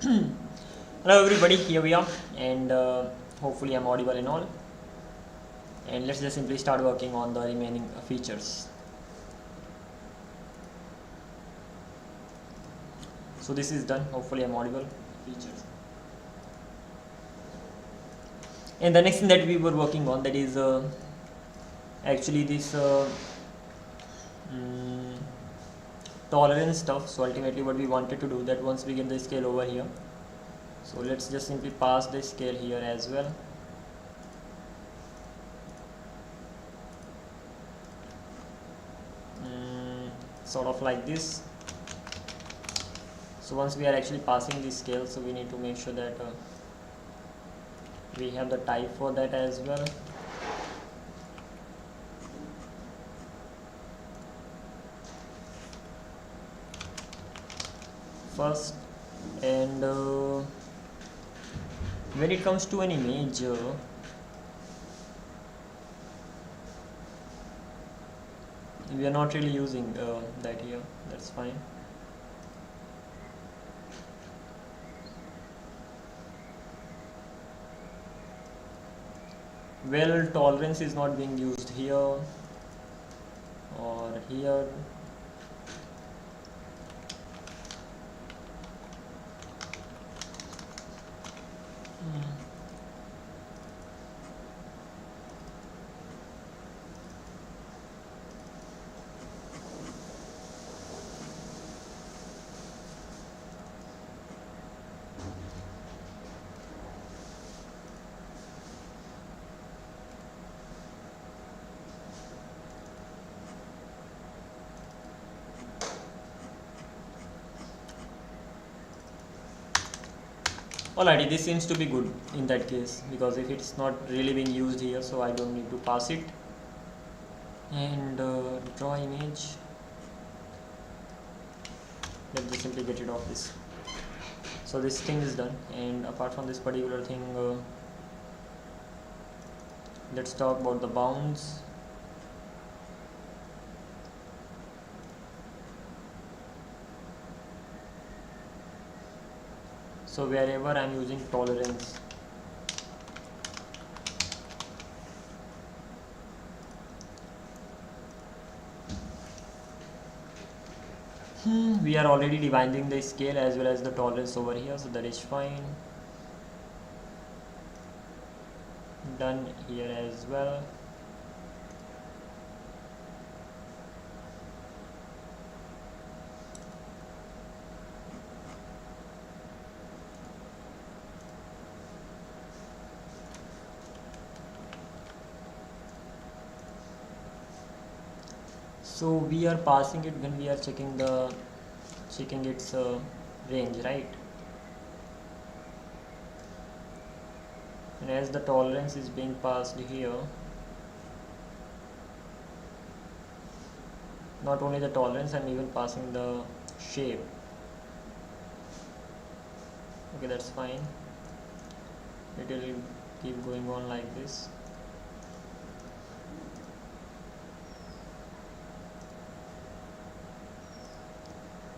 Hello everybody, here we are, and hopefully I'm audible and all. And let's just simply start working on the remaining features. So this is done, hopefully I'm audible. Features. And the next thing that we were working on, that is actually this tolerance stuff. So ultimately what we wanted to do, that once we get the scale over here, so let's just simply pass the scale here as well. Sort of like this. So once we are actually passing the scale, so we need to make sure that we have the type for that as well. First, and when it comes to an image, we are not really using that here, that's fine. Well, tolerance is not being used here or here. Alrighty, this seems to be good in that case, because if it's not really being used here, so I don't need to pass it. And draw image, let's just simply get rid of this. So this thing is done, and apart from this particular thing, let's talk about the bounds. So wherever I'm using tolerance, we are already dividing the scale as well as the tolerance over here, so that is fine. Done here as well. So we are passing it when we are checking its range, right? And as the tolerance is being passed here, not only the tolerance, I'm even passing the shape. Okay, that's fine. It will keep going on like this.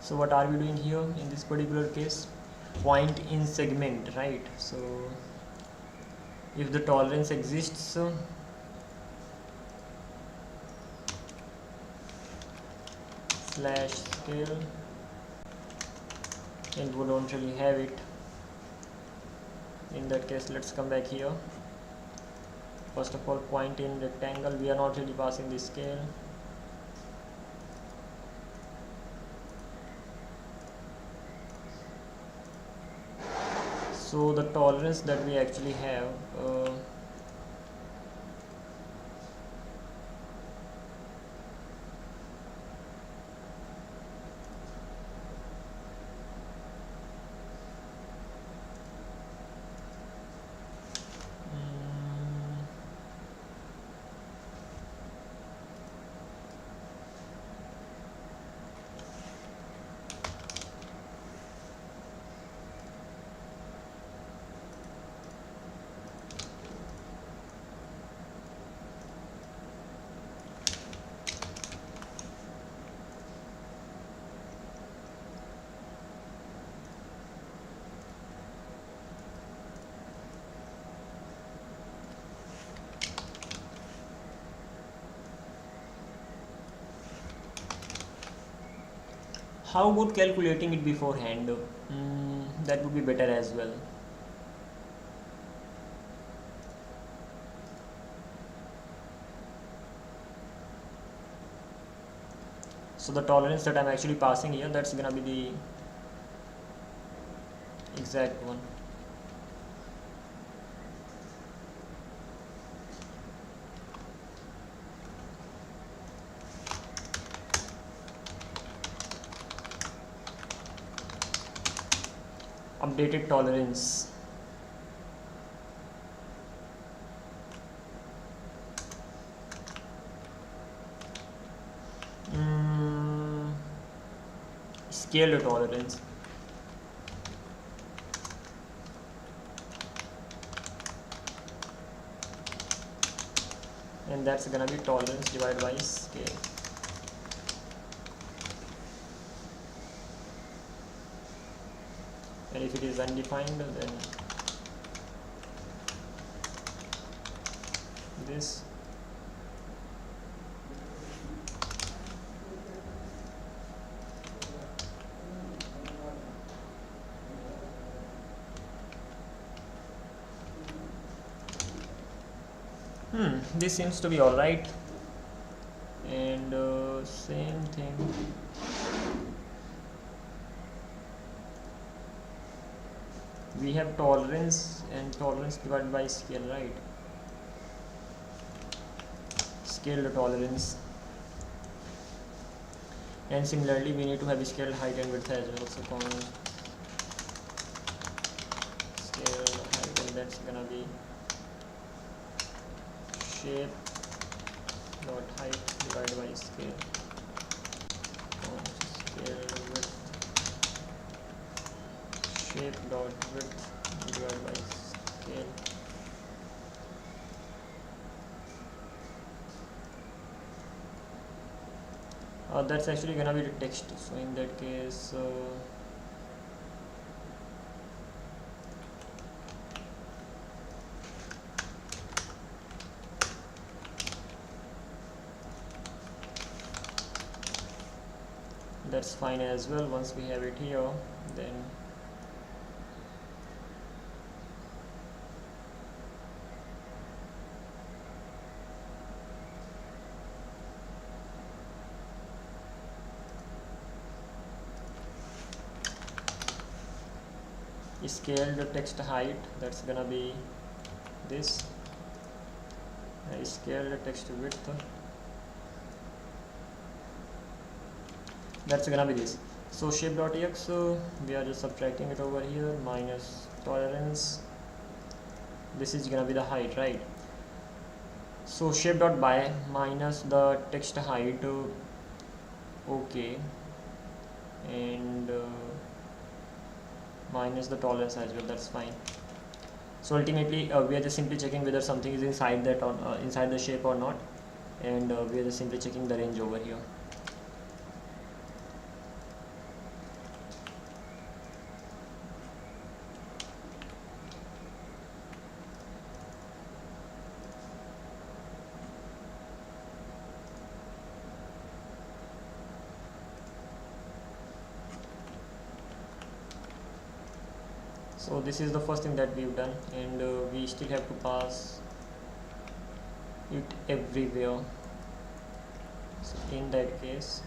So what are we doing here in this particular case? Point in segment, right? So if the tolerance exists, slash scale, and we don't really have it. In that case, let's come back here. First of all, point in rectangle, we are not really passing the scale. So the tolerance that we actually have, How about calculating it beforehand? That would be better as well. So the tolerance that I'm actually passing here, that's gonna be the exact one. Updated tolerance. Scaled tolerance. And that's gonna be tolerance divided by scale. And if it is undefined, then this. This seems to be alright. And same thing. We have tolerance and tolerance divided by scale, right? Scaled tolerance. And similarly, we need to have scaled height and width as well. So scaled height, and that's gonna be shape dot height divided by scale. Scaled width, shape dot width divided by scale. That's actually gonna be the text. So in that case, that's fine as well. Once we have it here, then scale the text height, that's gonna be this. Scale the text width, that's gonna be this. So shape.ex, we are just subtracting it over here, minus tolerance, this is gonna be the height, right? So shape.by minus the text height, okay, and minus the tolerance as well, that's fine. So ultimately we are just simply checking whether something is inside that or inside the shape or not, and we are just simply checking the range over here. So this is the first thing that we've done, and we still have to pass it everywhere. So in that case,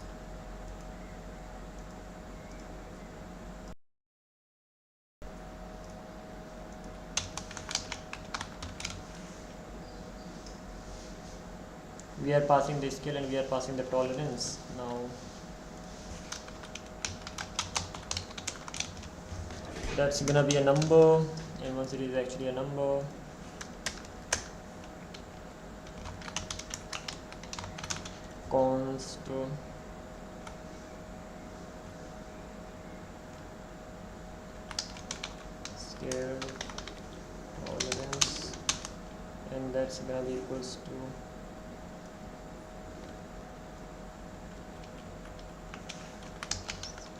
we are passing the scale and we are passing the tolerance. Now that's gonna be a number, and once it is actually a number, const scale tolerance, and that's gonna be equals to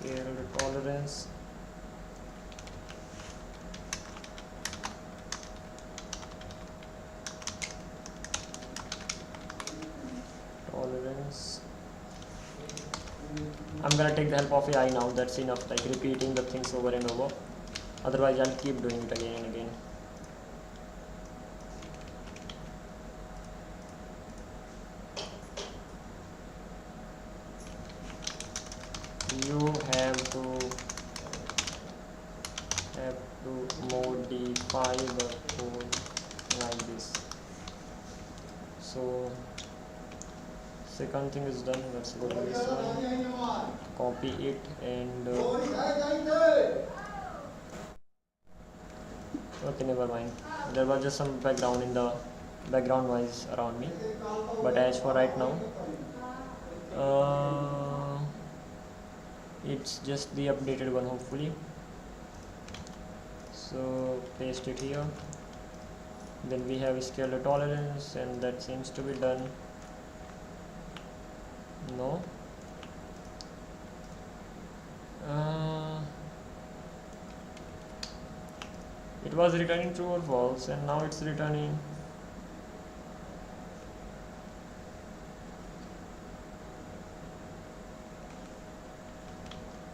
scale tolerance I'm gonna take the help of AI now. That's enough, like repeating the things over and over. Otherwise I'll keep doing it again and again. You have to modify the code like this. So second thing is done. Let's go to this one, copy it, and okay, never mind. There was just some background noise around me, but as for right now, it's just the updated one, hopefully. So paste it here. Then we have scale tolerance, and that seems to be done. No. It was returning true or false, and now it's returning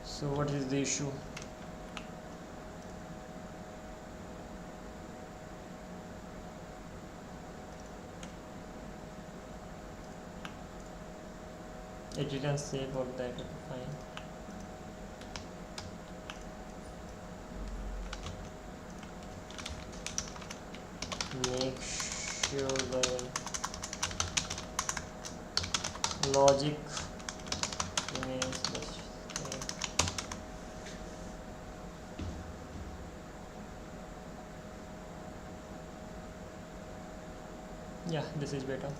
so what is the issue? It didn't say about that. Okay, fine. Make sure the logic remains the same. Yeah, this is better.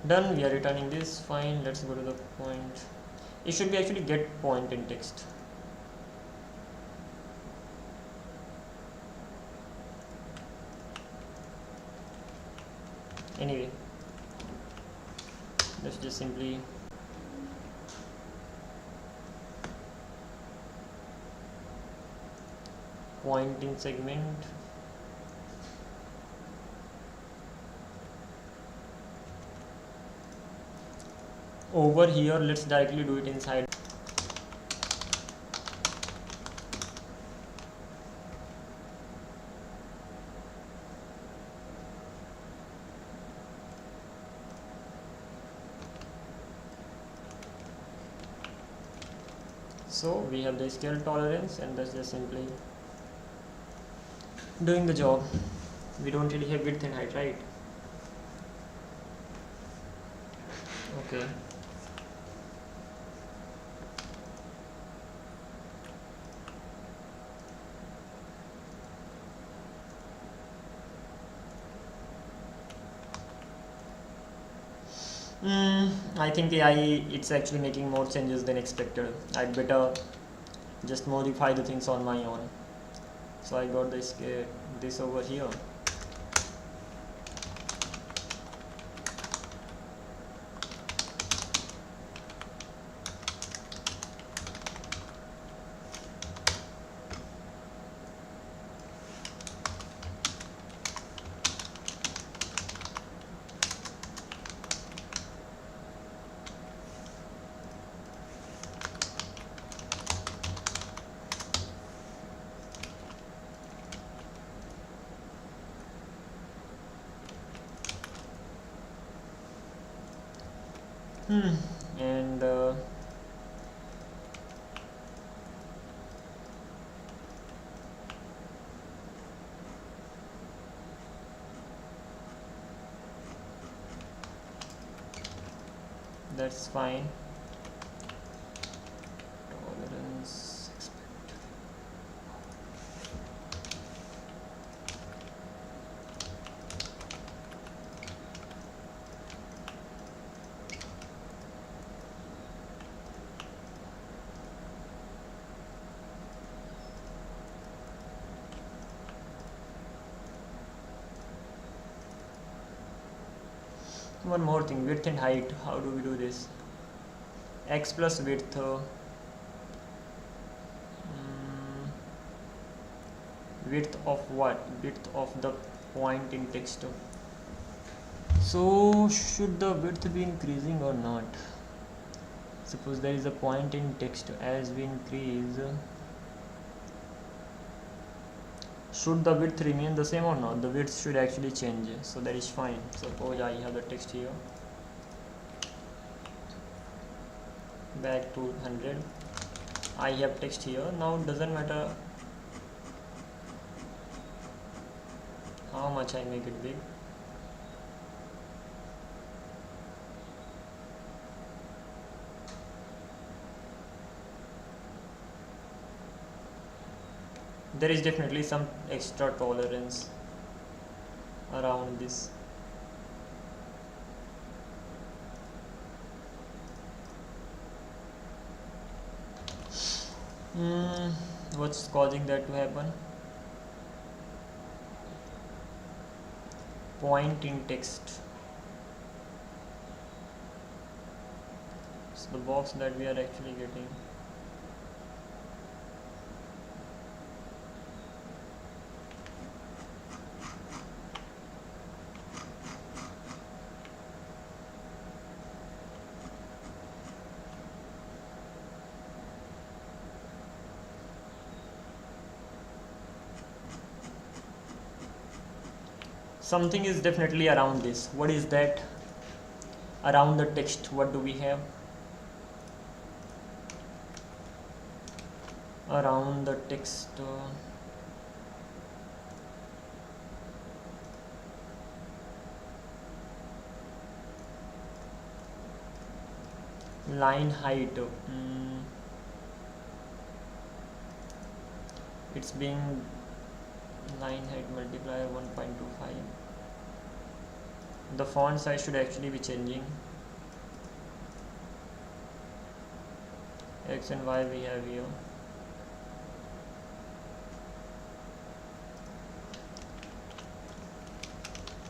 Done. We are returning this. Fine. Let's go to the point. It should be actually get point in text. Anyway, let's just simply pointing segment. Over here, let's directly do it inside. So we have the scale tolerance, and that's just simply doing the job. We don't really have width and height, right? Okay. I think the AI, it's actually making more changes than expected. I'd better just modify the things on my own. So I got this over here. And that's fine. Tolerance expected. One more thing, width and height. How do we do this? X plus width. Width of what? Width of the point in text. So should the width be increasing or not? Suppose there is a point in text, as we increase, should the width remain the same or not? The width should actually change, so that is fine. Suppose I have the text here, back to 100. I have text here. Now it doesn't matter how much I make it big. There is definitely some extra tolerance around this. What's causing that to happen? Point in text. So the box that we are actually getting. Something is definitely around this. What is that? Around the text, what do we have? Around the text, line height, it's being line height multiplier 1.25. The font size should actually be changing. X and Y we have here.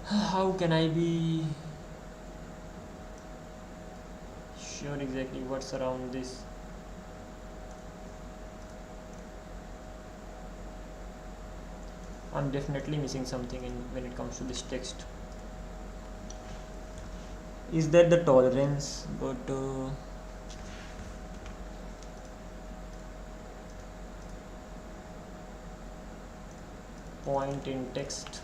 How can I be sure exactly what's around this? I'm definitely missing something when it comes to this text. Is that the tolerance? But point in text.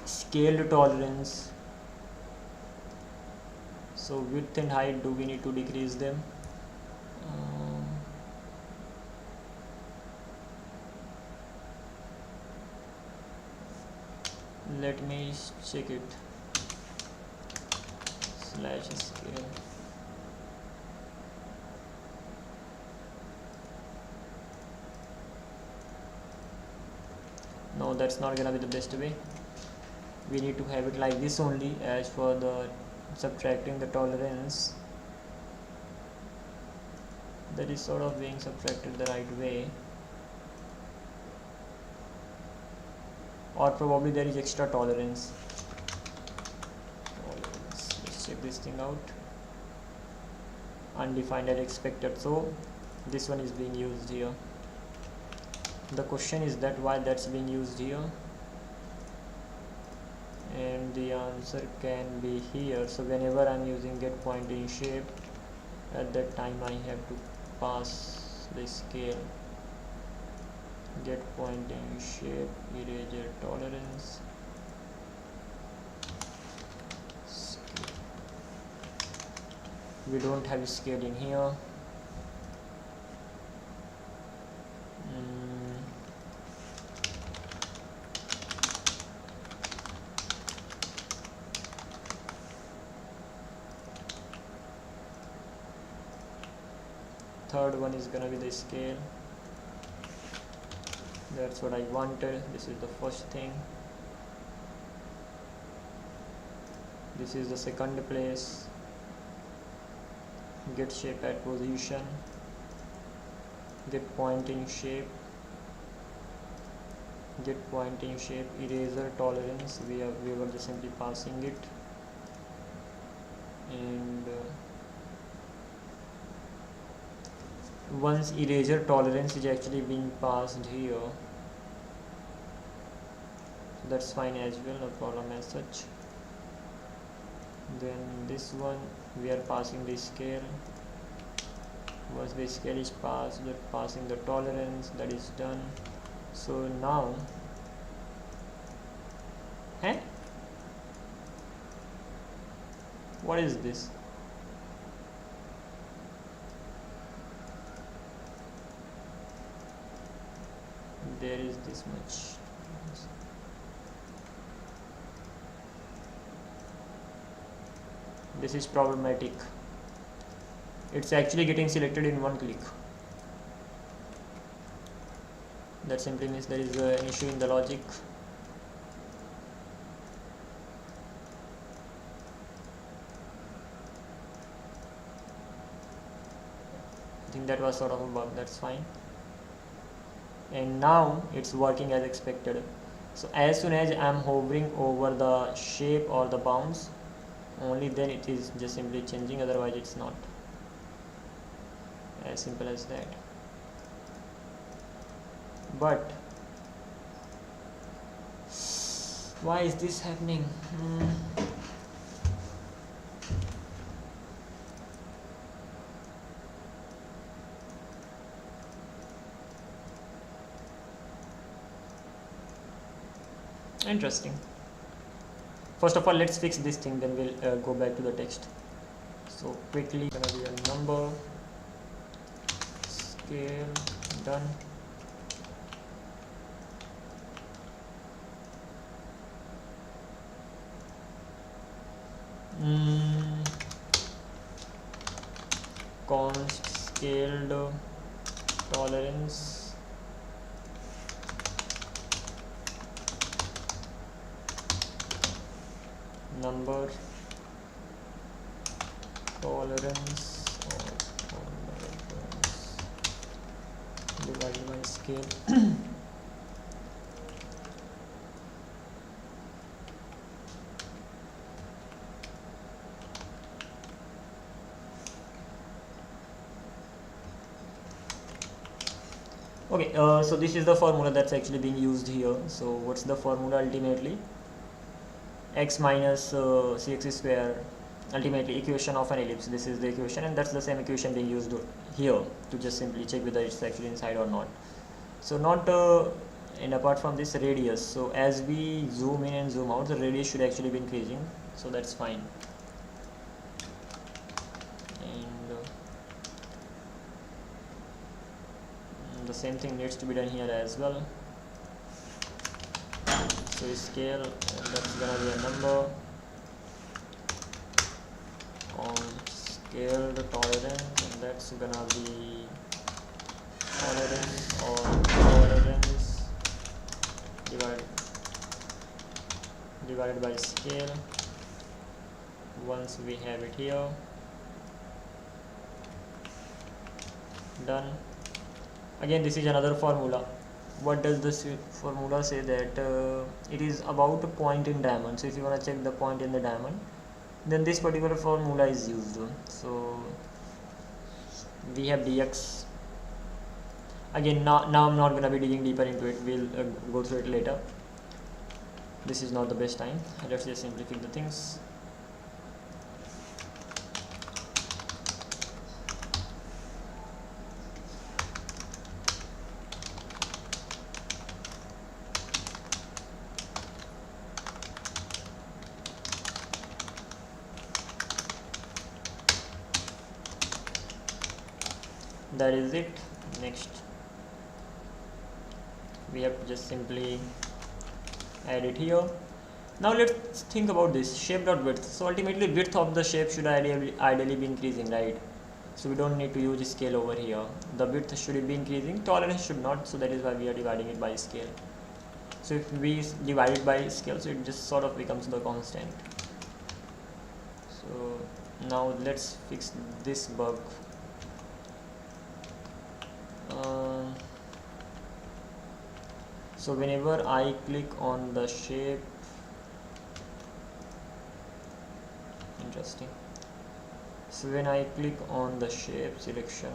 Scale tolerance. So width and height, do we need to decrease them? Let me check it. Slash scale. No, that's not gonna be the best way. We need to have it like this only. As for the subtracting the tolerance, that is sort of being subtracted the right way, or probably there is extra tolerance. Let's check this thing out. Undefined as expected, so this one is being used here. The question is that why that's being used here, and the answer can be here. So whenever I'm using get point in shape, at that time I have to pass the scale. Get point in shape, eraser tolerance, scale. We don't have scale in here. Third one is gonna be the scale. That's what I wanted. This is the first thing. This is the second place. Get shape at position. Get point in shape. Get point in shape. Eraser tolerance. We were just simply passing it. And once eraser tolerance is actually being passed here, that's fine as well, no problem as such. Then this one we are passing the scale. Once the scale is passed, passing the tolerance, that is done. So now what is this? There is this much. This is problematic. It's actually getting selected in one click. That simply means there is an issue in the logic. I think that was sort of a bug, that's fine. And now it's working as expected. So as soon as I'm hovering over the shape or the bounds, only then it is just simply changing, otherwise it's not. As simple as that. But why is this happening? Interesting. First of all, let's fix this thing, then we'll go back to the text. So quickly, gonna be a number, scale, done. Const scaled tolerance, number, tolerance divided by scale. Okay, so this is the formula that's actually being used here. So what's the formula ultimately? X minus cx square, ultimately equation of an ellipse. This is the equation, and that's the same equation being used here to just simply check whether it's actually inside or not. So not and apart from this, radius. So as we zoom in and zoom out, the radius should actually be increasing, so that's fine. The same thing needs to be done here as well. So scale, and that's gonna be a number on scale the tolerance, and that's gonna be tolerance or tolerance divided by scale. Once we have it here, done. Again, this is another formula. What does this formula say? That it is about a point in diamond. So if you want to check the point in the diamond, then this particular formula is used. So we have dx. Again, now I'm not going to be digging deeper into it. We'll go through it later. This is not the best time. Let's just simplify the things. That is it. Next, we have to just simply add it here. Now let's think about this shape dot width. So ultimately, width of the shape should ideally be increasing, right? So we don't need to use scale over here. The width should be increasing, tolerance should not. So that is why we are dividing it by scale. So if we divide it by scale, so it just sort of becomes the constant. So now let's fix this bug. So whenever I click on the shape, interesting. So when I click on the shape selection,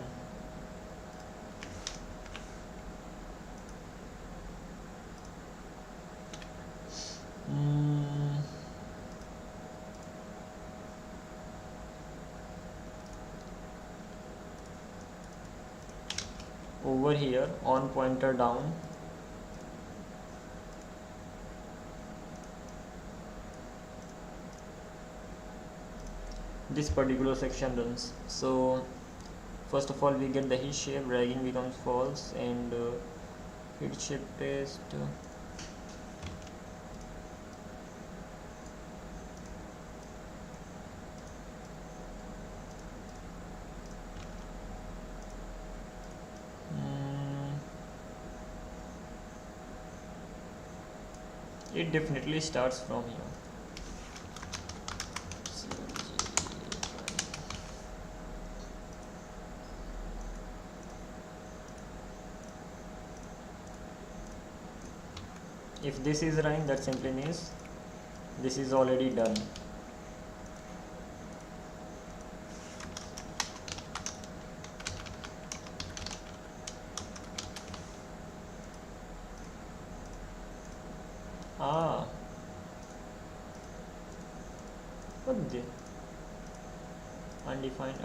over here on pointer down, this particular section runs. So first of all we get the heat shape, dragging becomes false, and heat shape test. It definitely starts from here. If this is running, that simply means this is already done. What the undefined,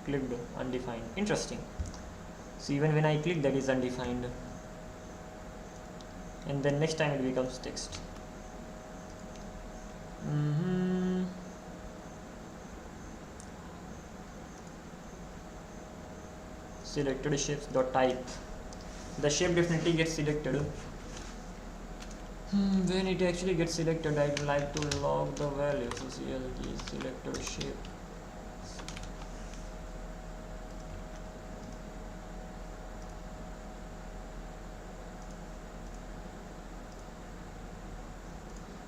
clicked undefined. Interesting. So even when I click, that is undefined, and then next time it becomes text. Selected shapes dot type. The shape definitely gets selected. When it actually gets selected, I'd like to log the value. So CLG selected shape.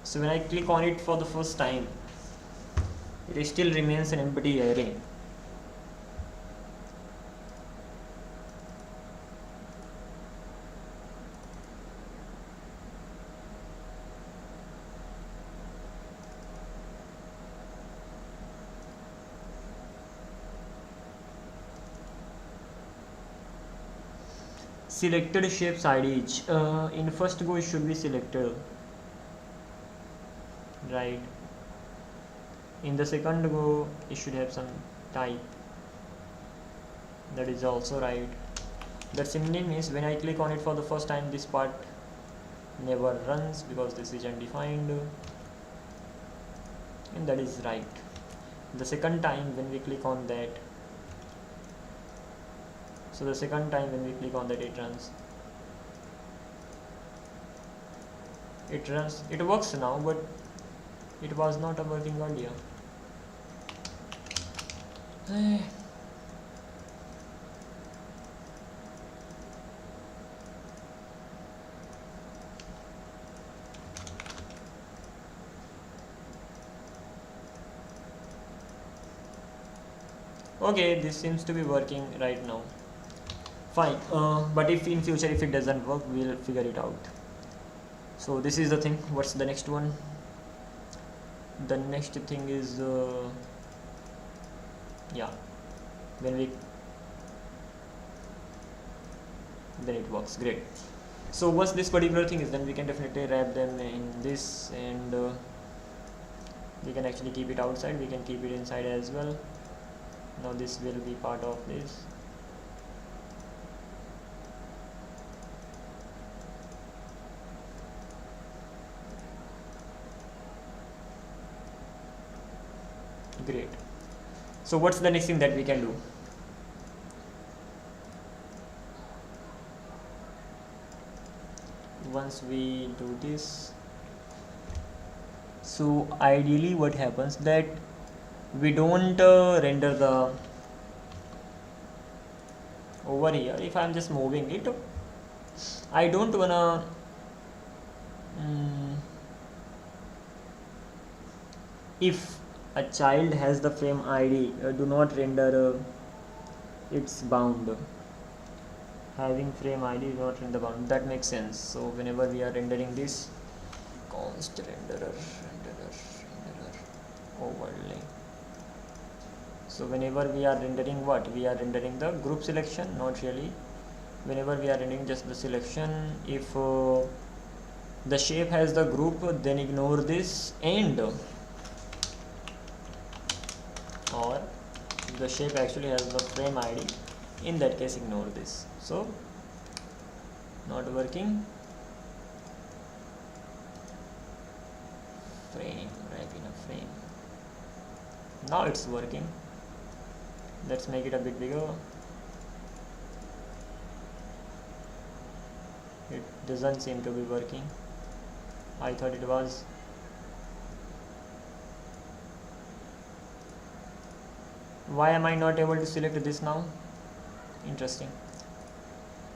So when I click on it for the first time, it still remains an empty array. Selected shapes ID. In first go it should be selected, right? In the second go it should have some type, that is also right. That simply means when I click on it for the first time, this part never runs because this is undefined, and that is right. The second time when we click on that, so the second time when we click on that, it runs. It works now, but it was not working earlier. Okay, this seems to be working right now. Fine, but if in future if it doesn't work, we'll figure it out. So this is the thing. What's the next one? The next thing is yeah, then it works. Great. So once this particular thing is done, we can definitely wrap them in this, and we can actually keep it outside, we can keep it inside as well. Now this will be part of this. Great. So what's the next thing that we can do? Once we do this, so ideally what happens that we don't render the over here. If I'm just moving it, I don't wanna if a child has the frame ID, do not render its bound. Having frame ID do not render bound, that makes sense. So whenever we are rendering this, const renderer overlay. So whenever we are rendering what? We are rendering the group selection, not really. Whenever we are rendering just the selection, if the shape has the group, then ignore this, and or the shape actually has the frame ID, In that case, ignore this. So not working. Frame, wrap in a frame. Now it's working. Let's make it a bit bigger. It doesn't seem to be working. I thought it was. Why am I not able to select this now? Interesting.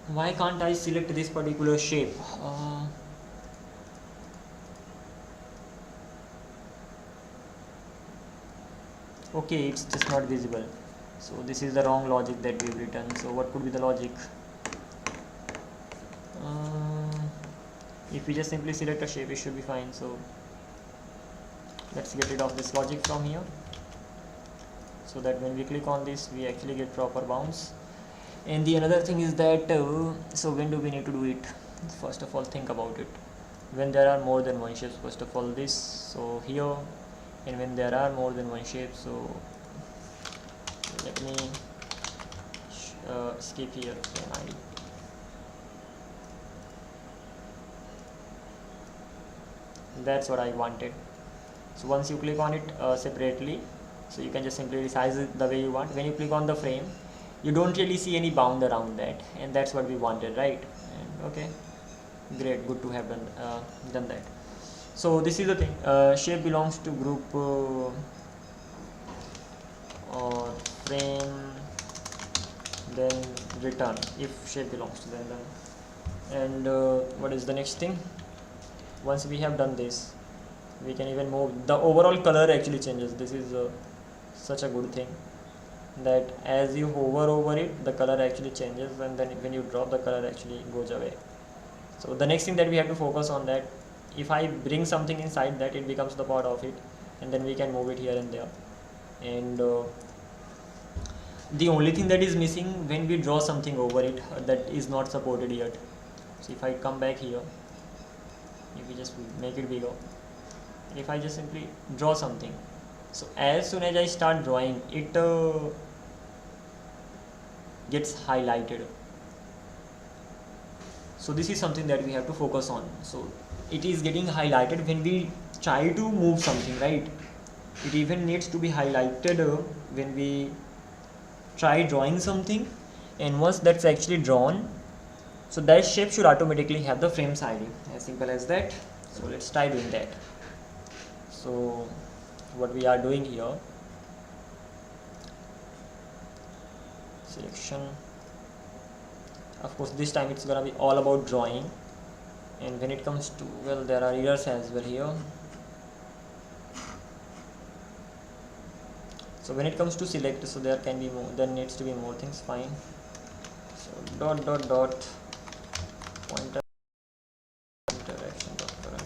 Why can't I select this particular shape? Okay, it's just not visible. So this is the wrong logic that we've written. So what could be the logic? If we just simply select a shape, it should be fine. So let's get rid of this logic from here, so that when we click on this, we actually get proper bounds. And the another thing is that so when do we need to do it? First of all, think about it. When there are more than one shape, first of all this, so here, and when there are more than one shape, so let me skip here frame ID. That's what I wanted. So once you click on it separately, so you can just simply resize it the way you want. When you click on the frame, you don't really see any bound around that, and that's what we wanted, right? And okay, great, good to have done that. So this is the thing, shape belongs to group or frame, then return if shape belongs to them. And what is the next thing? Once we have done this, we can even move. The overall color actually changes. This is such a good thing, that as you hover over it, the color actually changes, and then when you drop, the color actually goes away. So the next thing that we have to focus on, that if I bring something inside that, it becomes the part of it, and then we can move it here and there. And the only thing that is missing when we draw something over it, that is not supported yet. So if I come back here, if we just make it bigger, if I just simply draw something, so as soon as I start drawing, it gets highlighted. So this is something that we have to focus on. So it is getting highlighted when we try to move something, right? It even needs to be highlighted when we try drawing something, and once that's actually drawn, so that shape should automatically have the frames ID, as simple as that. So let's try doing that. So what we are doing here, selection, of course this time it's gonna be all about drawing. And when it comes to, well, there are errors as well here. So when it comes to select, so there can be more, there needs to be more things, fine. So dot dot dot pointer interaction dot current.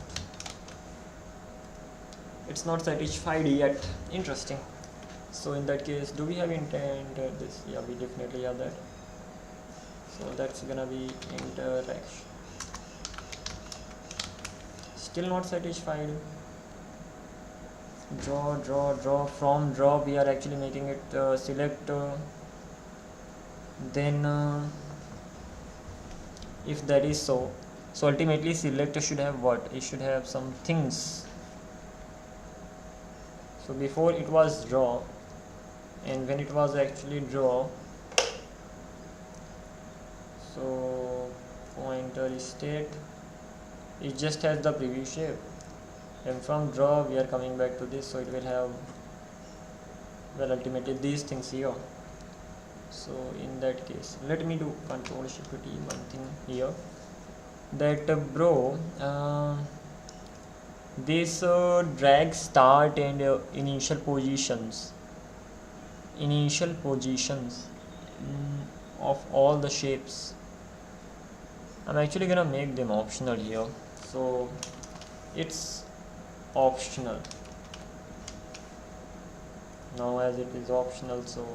It's not satisfied yet. Interesting. So in that case, do we have intent this? Yeah, we definitely have that. So that's gonna be interaction. Still not satisfied. Draw. From draw, we are actually making it select. Then if that is so, so ultimately select should have what? It should have some things. So before it was draw, and when it was actually draw, so pointer state, it just has the preview shape, and from draw we are coming back to this, so it will have, well, ultimately these things here. So in that case, let me do Control Shift T, one thing here, that this drag start and initial positions of all the shapes. I'm actually gonna make them optional here, so it's optional now. As it is optional, so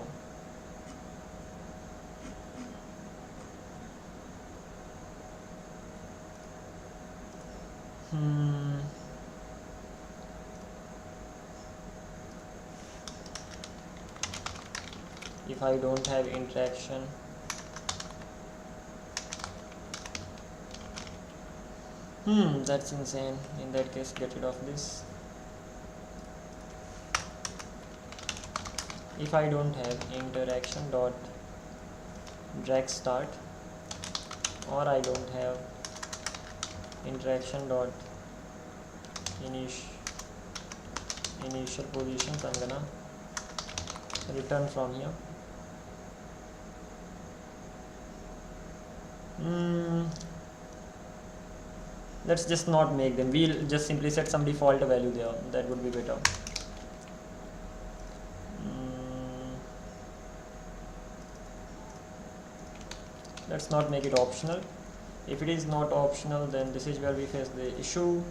if I don't have interaction, That's insane. In that case, get rid of this. If I don't have interaction dot drag start, or I don't have interaction dot initial positions, I'm gonna return from here. Let's just not make them. We'll just simply set some default value there. That would be better. Let's not make it optional. If it is not optional, then this is where we face the issue.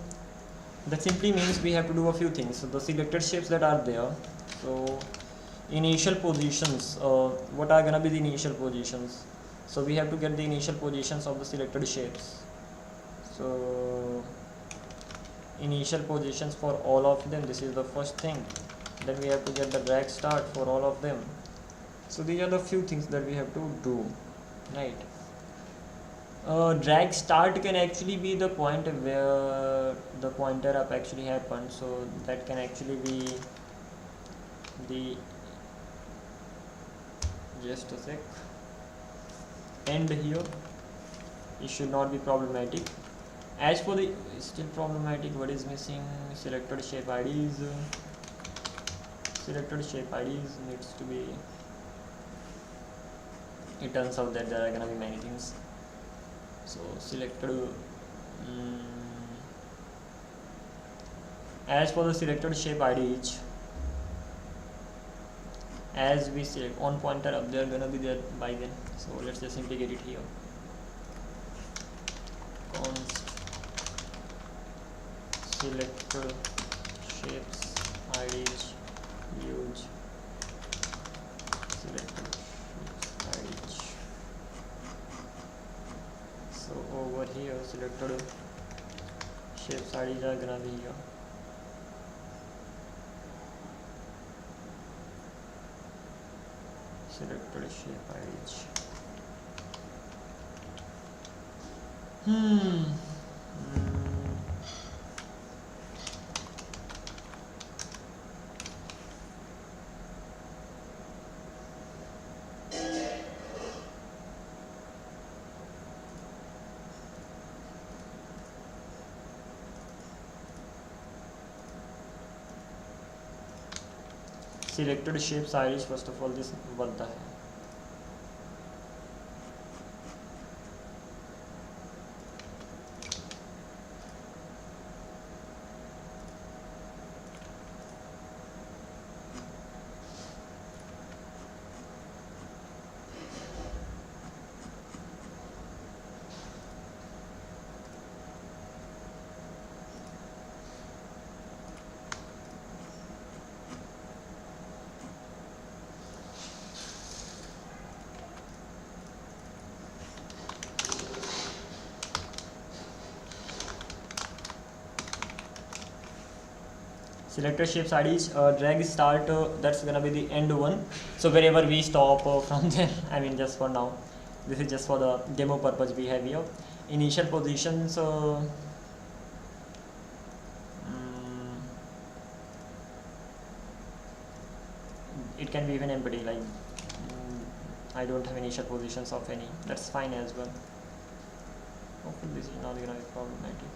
That simply means we have to do a few things. So the selected shapes that are there, so initial positions, what are gonna be the initial positions? So we have to get the initial positions of the selected shapes. So initial positions for all of them, this is the first thing. Then we have to get the drag start for all of them. So these are the few things that we have to do, right? Drag start can actually be the point where the pointer up actually happens, so that can actually be the, just a sec, end here. It should not be problematic. As for the still problematic, what is missing? Selected shape IDs. Selected shape IDs needs to be, it turns out that there are gonna be many things. So selected, as for the selected shape IDs, as we select on pointer up, they are gonna be there by then. So let's just simply get it here. Const selected shapes IDs use selected shapes IDs. So over here, selected shapes IDs are gonna be here. Selected shape IDs. Selected shapes IDs, first of all, this बनता है. Selected shapes IDs, drag start, that's gonna be the end one. So wherever we stop from there, I mean, just for now, this is just for the demo purpose we have here. Initial positions, it can be even empty, like I don't have initial positions of any, that's fine as well. Hopefully this is not gonna be problematic.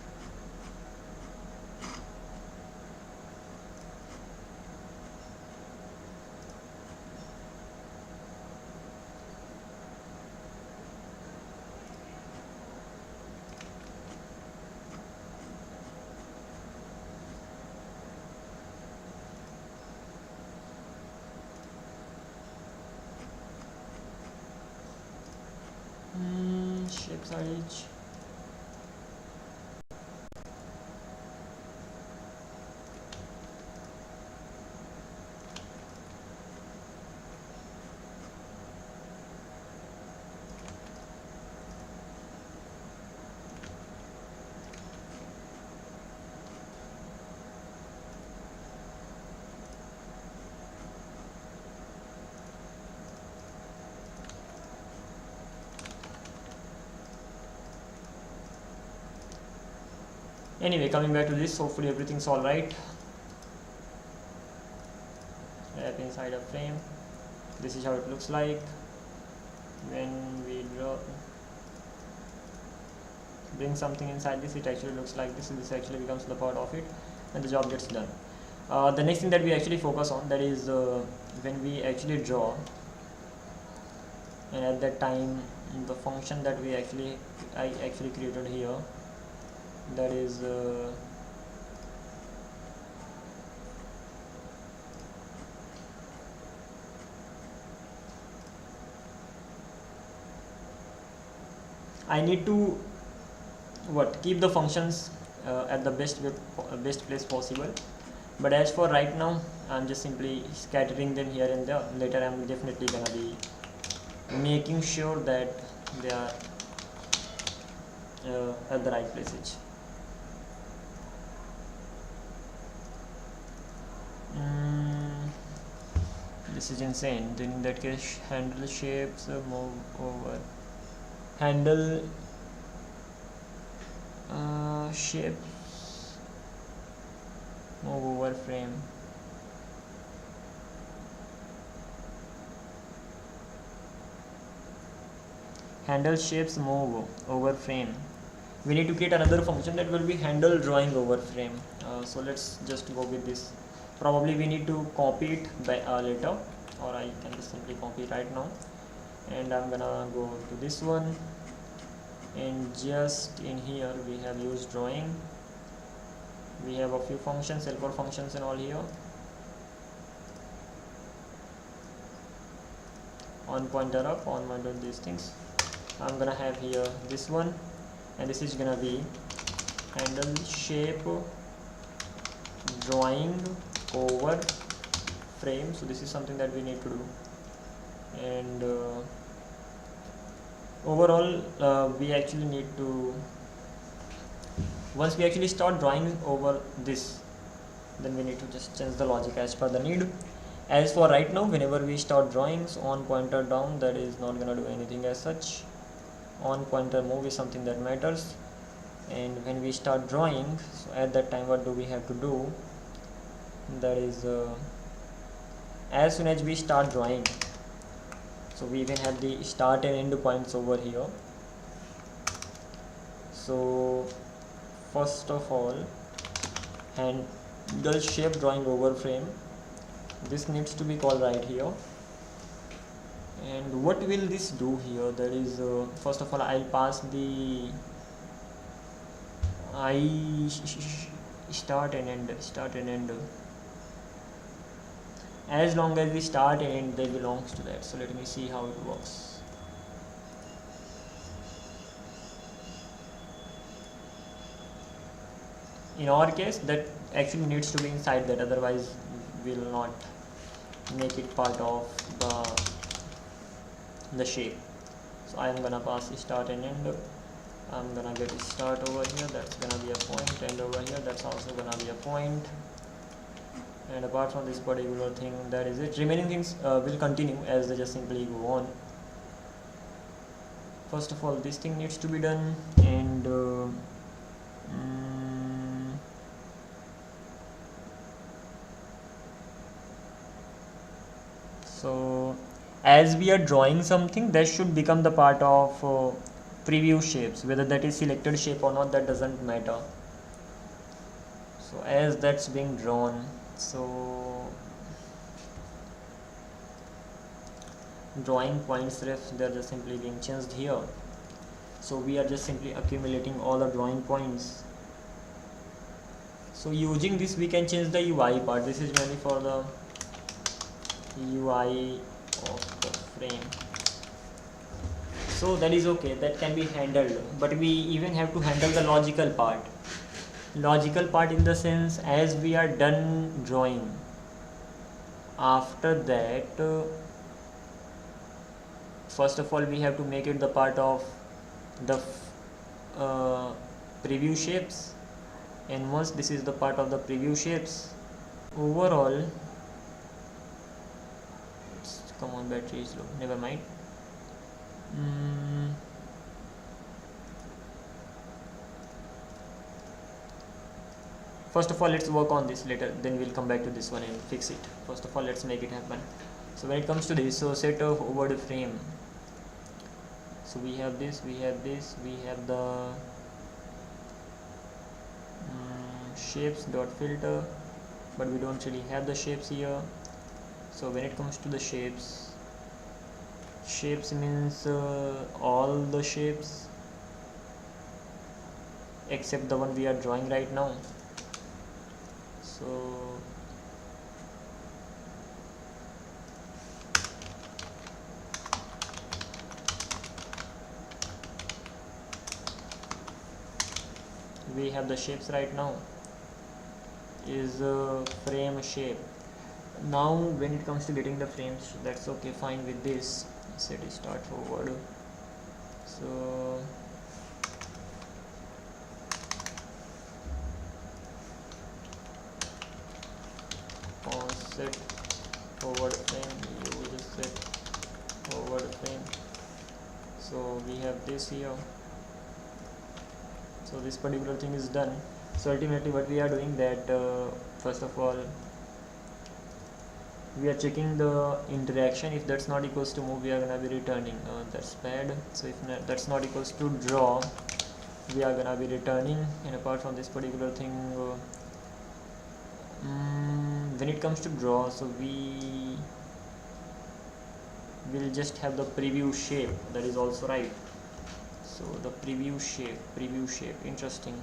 Shapes IDs. Anyway, coming back to this, hopefully everything's all right. Wrap inside a frame. This is how it looks like when we draw. Bring something inside this, it actually looks like this. This actually becomes the part of it, and the job gets done. The next thing that we actually focus on, that is when we actually draw, and at that time the function that I actually created here, that is I need to keep the functions at the best place possible. But as for right now, I'm just simply scattering them here and there. Later I'm definitely gonna be making sure that they are at the right places. This is insane. Then in that case, handle shapes move over. Handle shapes move over frame. Handle shapes move over frame. We need to create another function that will be handle drawing over frame. So let's just go with this. Probably we need to copy it by later, or I can just simply copy right now. And I'm gonna go to this one, and just in here we have used drawing. We have a few functions, helper functions and all here. On pointer up, on pointer these things. I'm gonna have here this one, and this is gonna be handle shape drawing over frame. So this is something that we need to do. And overall we actually need to, once we actually start drawing over this, then we need to just change the logic as per the need. As for right now, whenever we start drawings, on pointer down, that is not gonna do anything as such. On pointer move is something that matters. And when we start drawing, so at that time what do we have to do, that is as soon as we start drawing, so we even have the start and end points over here. So first of all, handle shape drawing over frame, this needs to be called right here. And what will this do here, that is first of all I'll pass the start and end. As long as the start and end they belongs to that. So let me see how it works. In our case, that actually needs to be inside that, otherwise we will not make it part of the shape. So I am gonna pass start and end. I'm gonna get start over here, that's gonna be a point, and over here that's also gonna be a point. And apart from this particular thing, that is it. Remaining things will continue as they just simply go on. First of all, this thing needs to be done, and so as we are drawing something, that should become the part of preview shapes. Whether that is selected shape or not, that doesn't matter. So as that's being drawn, so drawing points ref, they are just simply being changed here. So we are just simply accumulating all the drawing points. So using this we can change the UI part. This is mainly for the UI of the frame. So that is okay, that can be handled, but we even have to handle the logical part. Logical part in the sense, as we are done drawing, after that first of all we have to make it the part of the preview shapes, and once this is the part of the preview shapes, overall, come on, battery is low, never mind. First of all, let's work on this later, then we'll come back to this one and fix it. First of all, let's make it happen. So when it comes to this, so set of over frame, so we have this, we have this, we have the shapes dot filter, but we don't really have the shapes here. So when it comes to the shapes means all the shapes except the one we are drawing right now. So we have the shapes right now is frame shape. Now when it comes to getting the frames, that's okay, fine with this. Set start forward, so on set forward frame, use set forward frame. So we have this here, so this particular thing is done. So ultimately what we are doing that first of all we are checking the interaction. If that's not equals to move, we are gonna be returning that's bad. So if that's not equals to draw, we are gonna be returning. And apart from this particular thing, when it comes to draw, so we will just have the preview shape, that is also right. So the preview shape, interesting.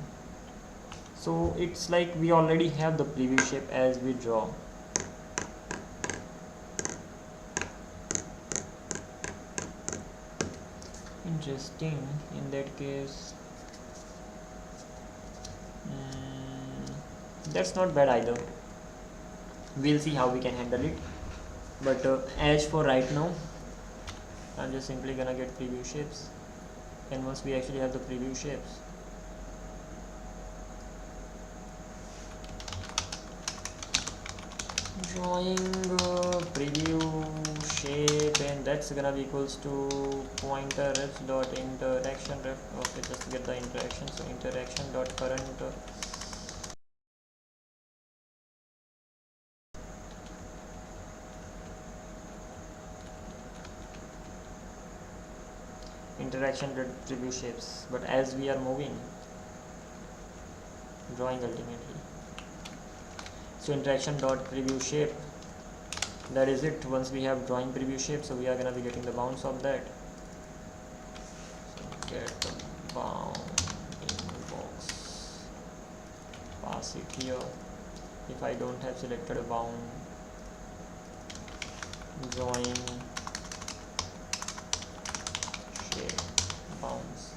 So it's like we already have the preview shape as we draw. Interesting. In that case, that's not bad either. We'll see how we can handle it, but as for right now, I'm just simply gonna get preview shapes, and once we actually have the preview shapes, drawing preview shape, and that's gonna be equals to pointer ref dot interaction ref. Okay, just to get the interaction, so interaction dot current interaction dot preview shapes. But as we are moving, drawing ultimately, so interaction dot preview shape, that is it. Once we have drawing preview shape, so we are gonna be getting the bounds of that. So get the bound in box, pass it here. If I don't have selected a bound, drawing shape bounds,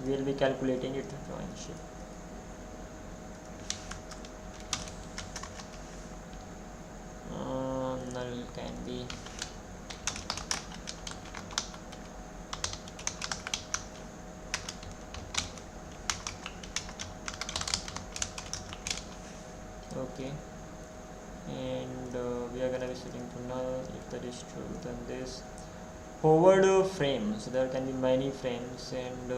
we will be calculating it. Drawing shape, null can be okay, and we are gonna be setting to null. If that is true, then this forward frame, so there can be many frames, and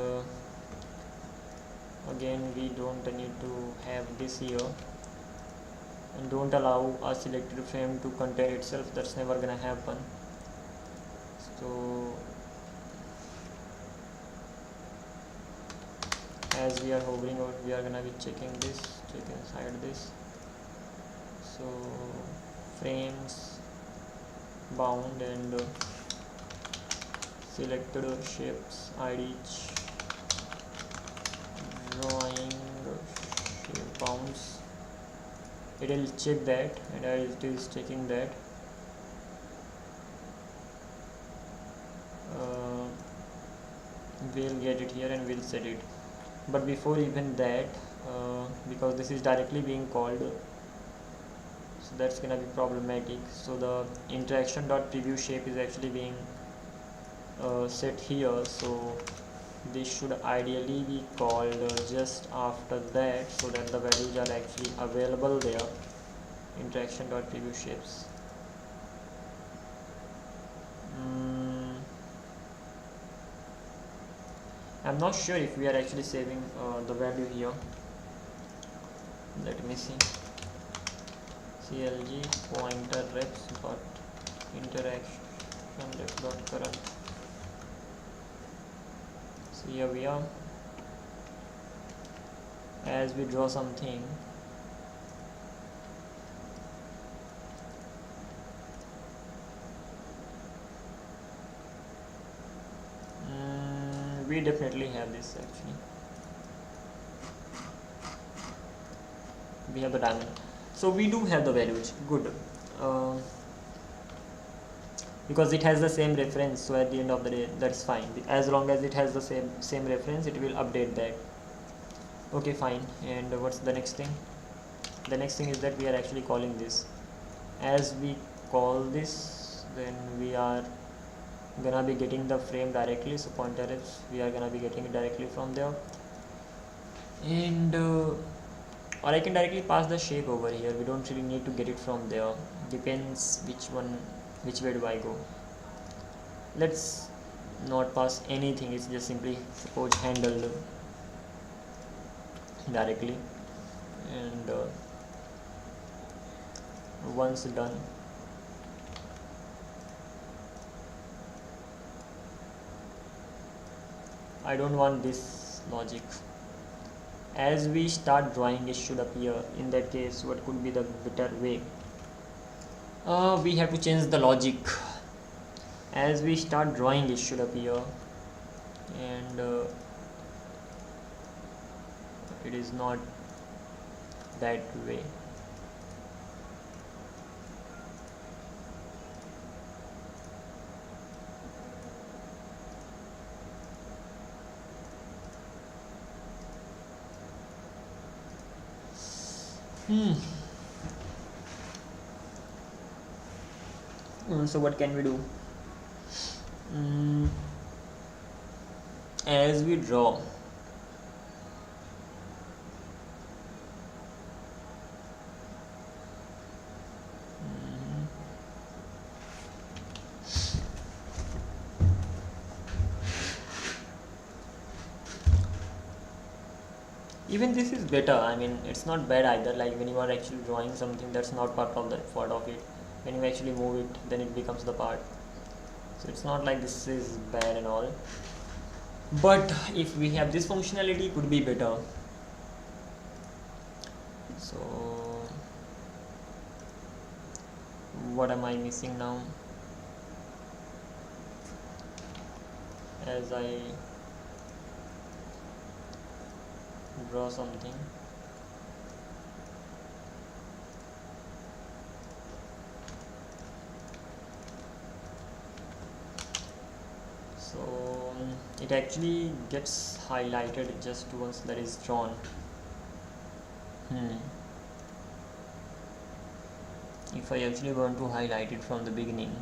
again we don't need to have this here, and don't allow a selected frame to contain itself. That's never gonna happen. So as we are hovering out, we are gonna be checking this, check inside this. So frames bound and selected shapes id drawing shape bounds. It will check that, and as it is checking that, we'll get it here and we'll set it. But before even that, because this is directly being called, so that's gonna be problematic. So the interaction dot preview shape is actually being set here, so this should ideally be called just after that, so that the values are actually available there. Interaction dot preview shapes. I'm not sure if we are actually saving the value here. let me see, clg pointer reps dot interaction rep dot current. So here we are. As we draw something, we definitely have this. Actually we have the diamond, so we do have the values. Good. Because it has the same reference, so at the end of the day that's fine. As long as it has the same reference, it will update that. Okay, fine. And what's the next thing? The next thing is that we are actually calling this. As we call this, then we are gonna be getting the frame directly. So pointer reps, we are gonna be getting it directly from there. And or I can directly pass the shape over here. We don't really need to get it from there. Depends which way do I go. Let's not pass anything. It's just simply suppose handle directly. And once done, I don't want this logic. As we start drawing, it should appear. In that case, what could be the better way? We have to change the logic. As we start drawing, it should appear, and it is not that way. So what can we do? As we draw, even this is better. I mean, it's not bad either. Like when you are actually drawing something that's not part of it, when you actually move it, then it becomes the part. So it's not like this is bad and all, but if we have this functionality, it could be better. So what am I missing now? As I draw something, so it actually gets highlighted just once that is drawn. If I actually want to highlight it from the beginning,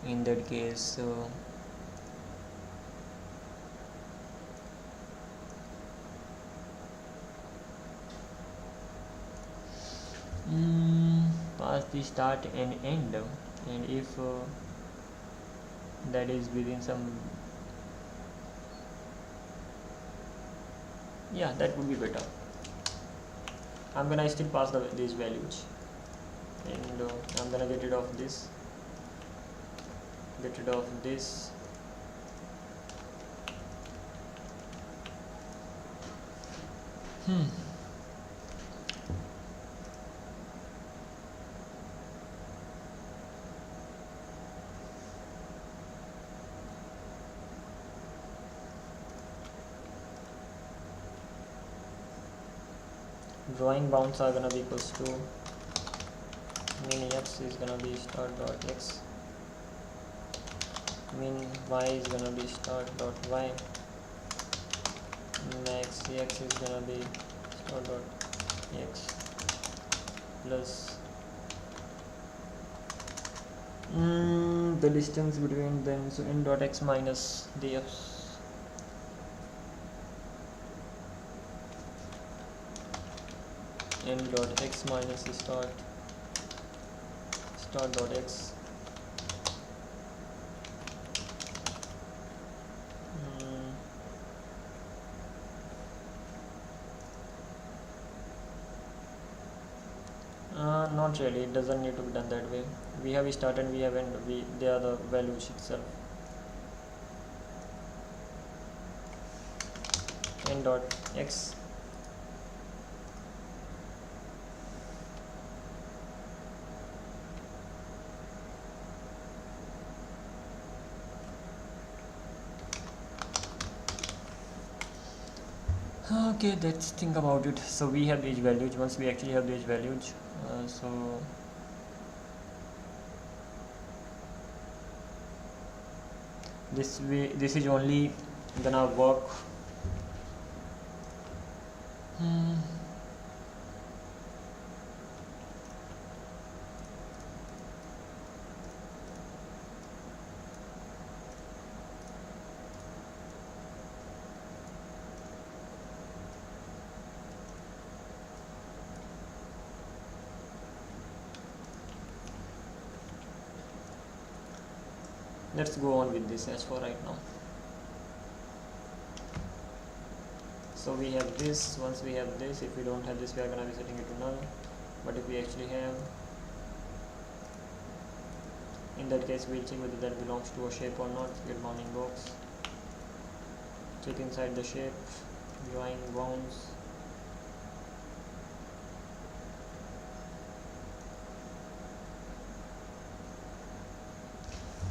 in that case pass the start and end, and if that is within some, yeah, that would be better. I'm gonna still pass these values, and I'm gonna get rid of this, drawing bounds are gonna be equals to min x is gonna be start dot x, min y is gonna be start dot y, max x is gonna be start dot x plus the distance between them, so n dot x minus df. N dot x minus start dot x Not really, it doesn't need to be done that way. We have start and we have end, they are the values itself. N dot x okay, let's think about it. So we have these values. Once we actually have these values, so this is only gonna work. Let's go on with this as for right now. So we have this. Once we have this, if we don't have this, we are gonna be setting it to null. But if we actually have, in that case we'll check whether that belongs to a shape or not. Get bounding box, check inside the shape, join bounds.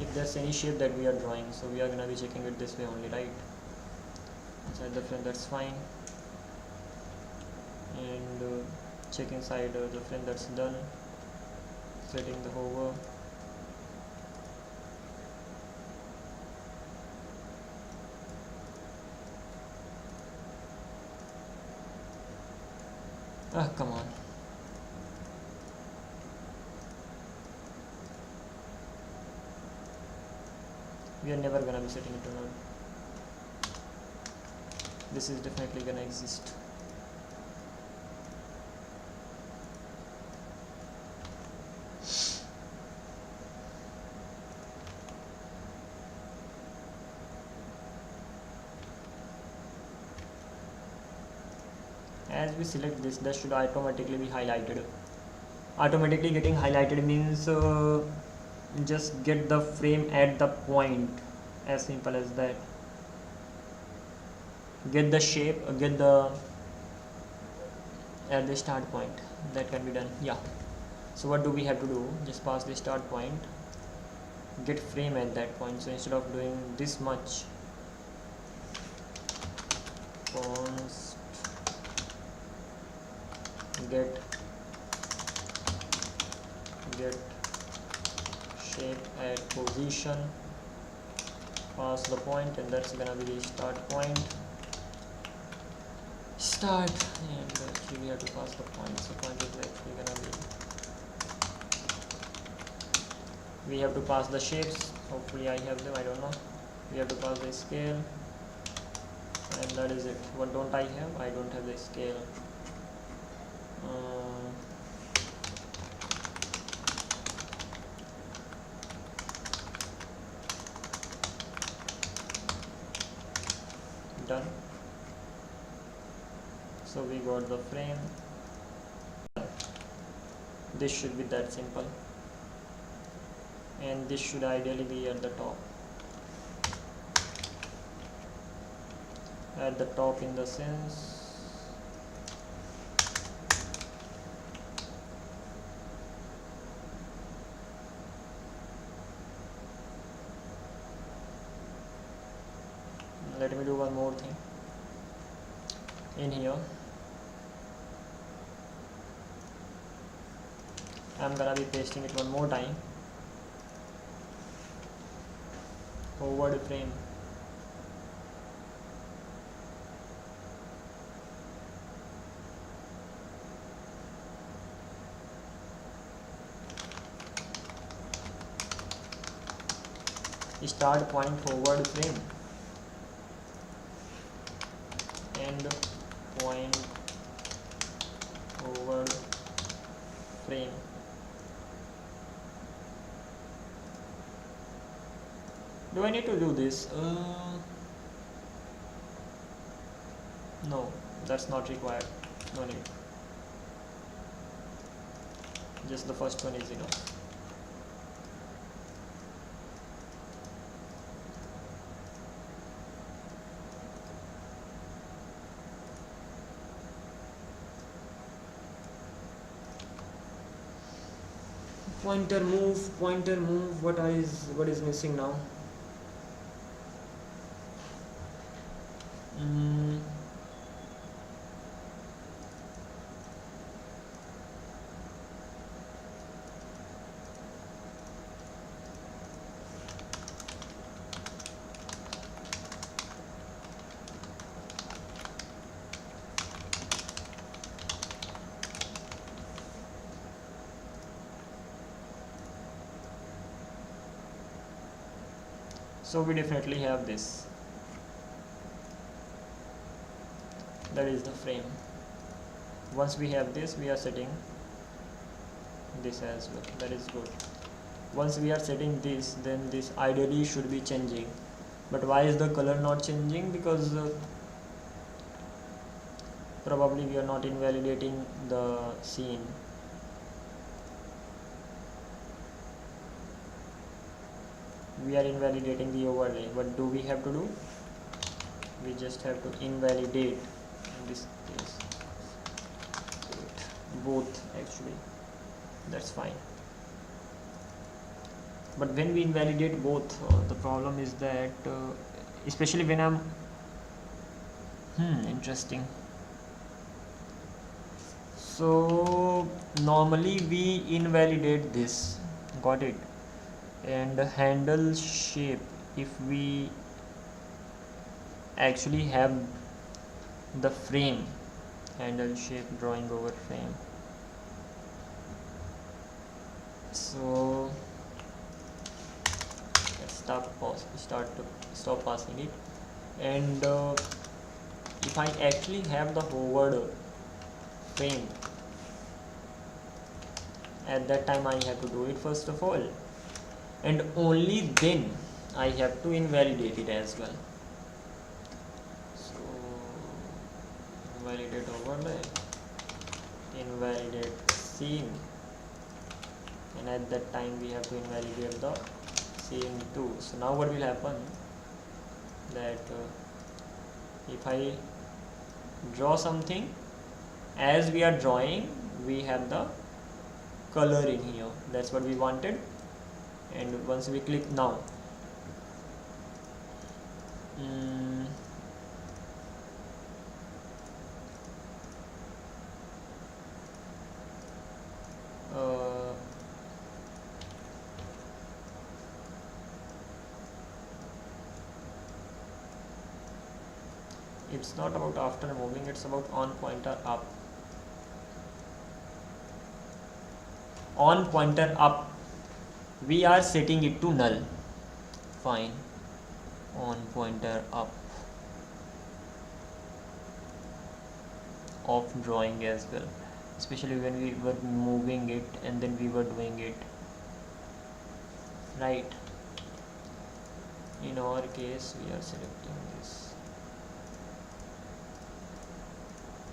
If there's any shape that we are drawing, so we are gonna be checking it this way only, right? Inside the frame, that's fine. And check inside the frame, that's done. Setting the hover. Ah, come on. We are never gonna be setting it to null. This is definitely gonna exist. As we select this, that should automatically be highlighted. Automatically getting highlighted means just get the frame at the point, as simple as that. Get the shape, get the at the start point. That can be done. Yeah. So what do we have to do? Just pass the start point, get frame at that point. So instead of doing this much, const get shape at position, pass the point, and that's gonna be the start point. Start, and actually we have to pass the point. So point is actually gonna be, we have to pass the shapes. Hopefully I have them, I don't know. We have to pass the scale, and that is it. What don't I have? I don't have the scale. Done. So we got the frame. This should be that simple, and this should ideally be at the top. At the top in the sense, let me do one more thing in here. I'm gonna be pasting it one more time. Forward frame, start point forward frame, end point forward frame. Do I need to do this? No, that's not required. No need. just the first one is enough. Pointer move, what is missing now? So we definitely have this, that is the frame. Once we have this, we are setting this as well, that is good. Once we are setting this, then this ideally should be changing, but why is the color not changing? Because probably we are not invalidating the scene. We are invalidating the overlay. What do we have to do? We just have to invalidate, in this case both, actually that's fine. But when we invalidate both, the problem is that especially when I'm interesting. So normally we invalidate this, got it, and handle shape, if we actually have the frame, handle shape drawing over frame. So let's stop passing it, and if I actually have the hovered frame, at that time I have to do it first of all, and only then I have to invalidate it as well. So invalidate overlay, invalidate scene, and at that time we have to invalidate the scene too. So now what will happen, that if I draw something, as we are drawing we have the color in here, that's what we wanted. And once we click now, it's not about after moving, it's about on pointer up. On pointer up, we are setting it to null. Fine, on pointer up, of drawing as well, especially when we were moving it and then we were doing it right. In our case we are selecting this,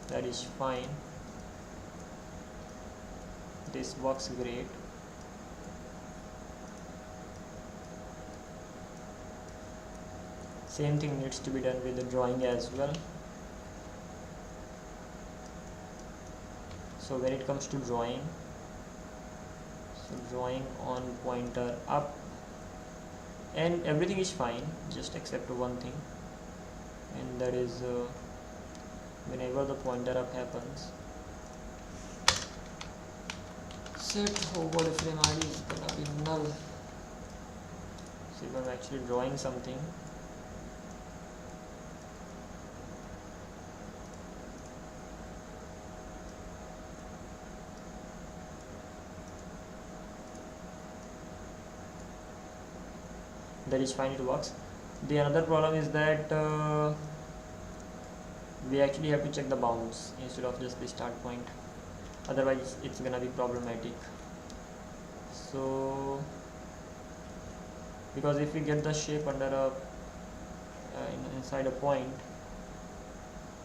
that is fine, this works great. Same thing needs to be done with the drawing as well. So when it comes to drawing, so drawing on pointer up, and everything is fine just except one thing, and that is whenever the pointer up happens, set hover frame ID is gonna be null. So if I'm actually drawing something, that is fine, it works. The another problem is that we actually have to check the bounds instead of just the start point, otherwise it's gonna be problematic. So because if we get the shape under a inside a point,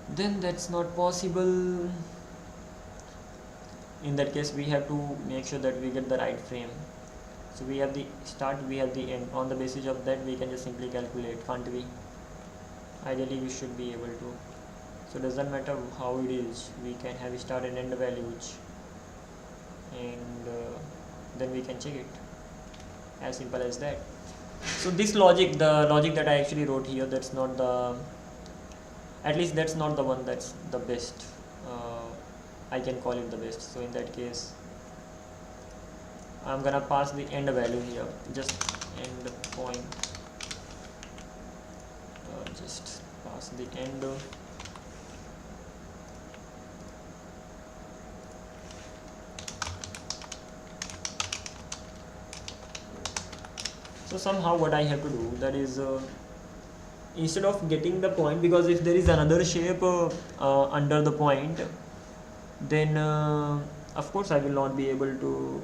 then that's not possible. in that case we have to make sure that we get the right frame. So we have the start, we have the end. On the basis of that we can just simply calculate, can't we? Ideally we should be able to. So it doesn't matter how it is, we can have start and end values, and then we can check it, as simple as that. So this logic, the logic that I actually wrote here, that's not the, at least that's not the one that's the best. I can call it the best. So in that case I'm gonna pass the end value here, just end point, just pass the end. So somehow what I have to do, that is instead of getting the point, because if there is another shape under the point, then of course I will not be able to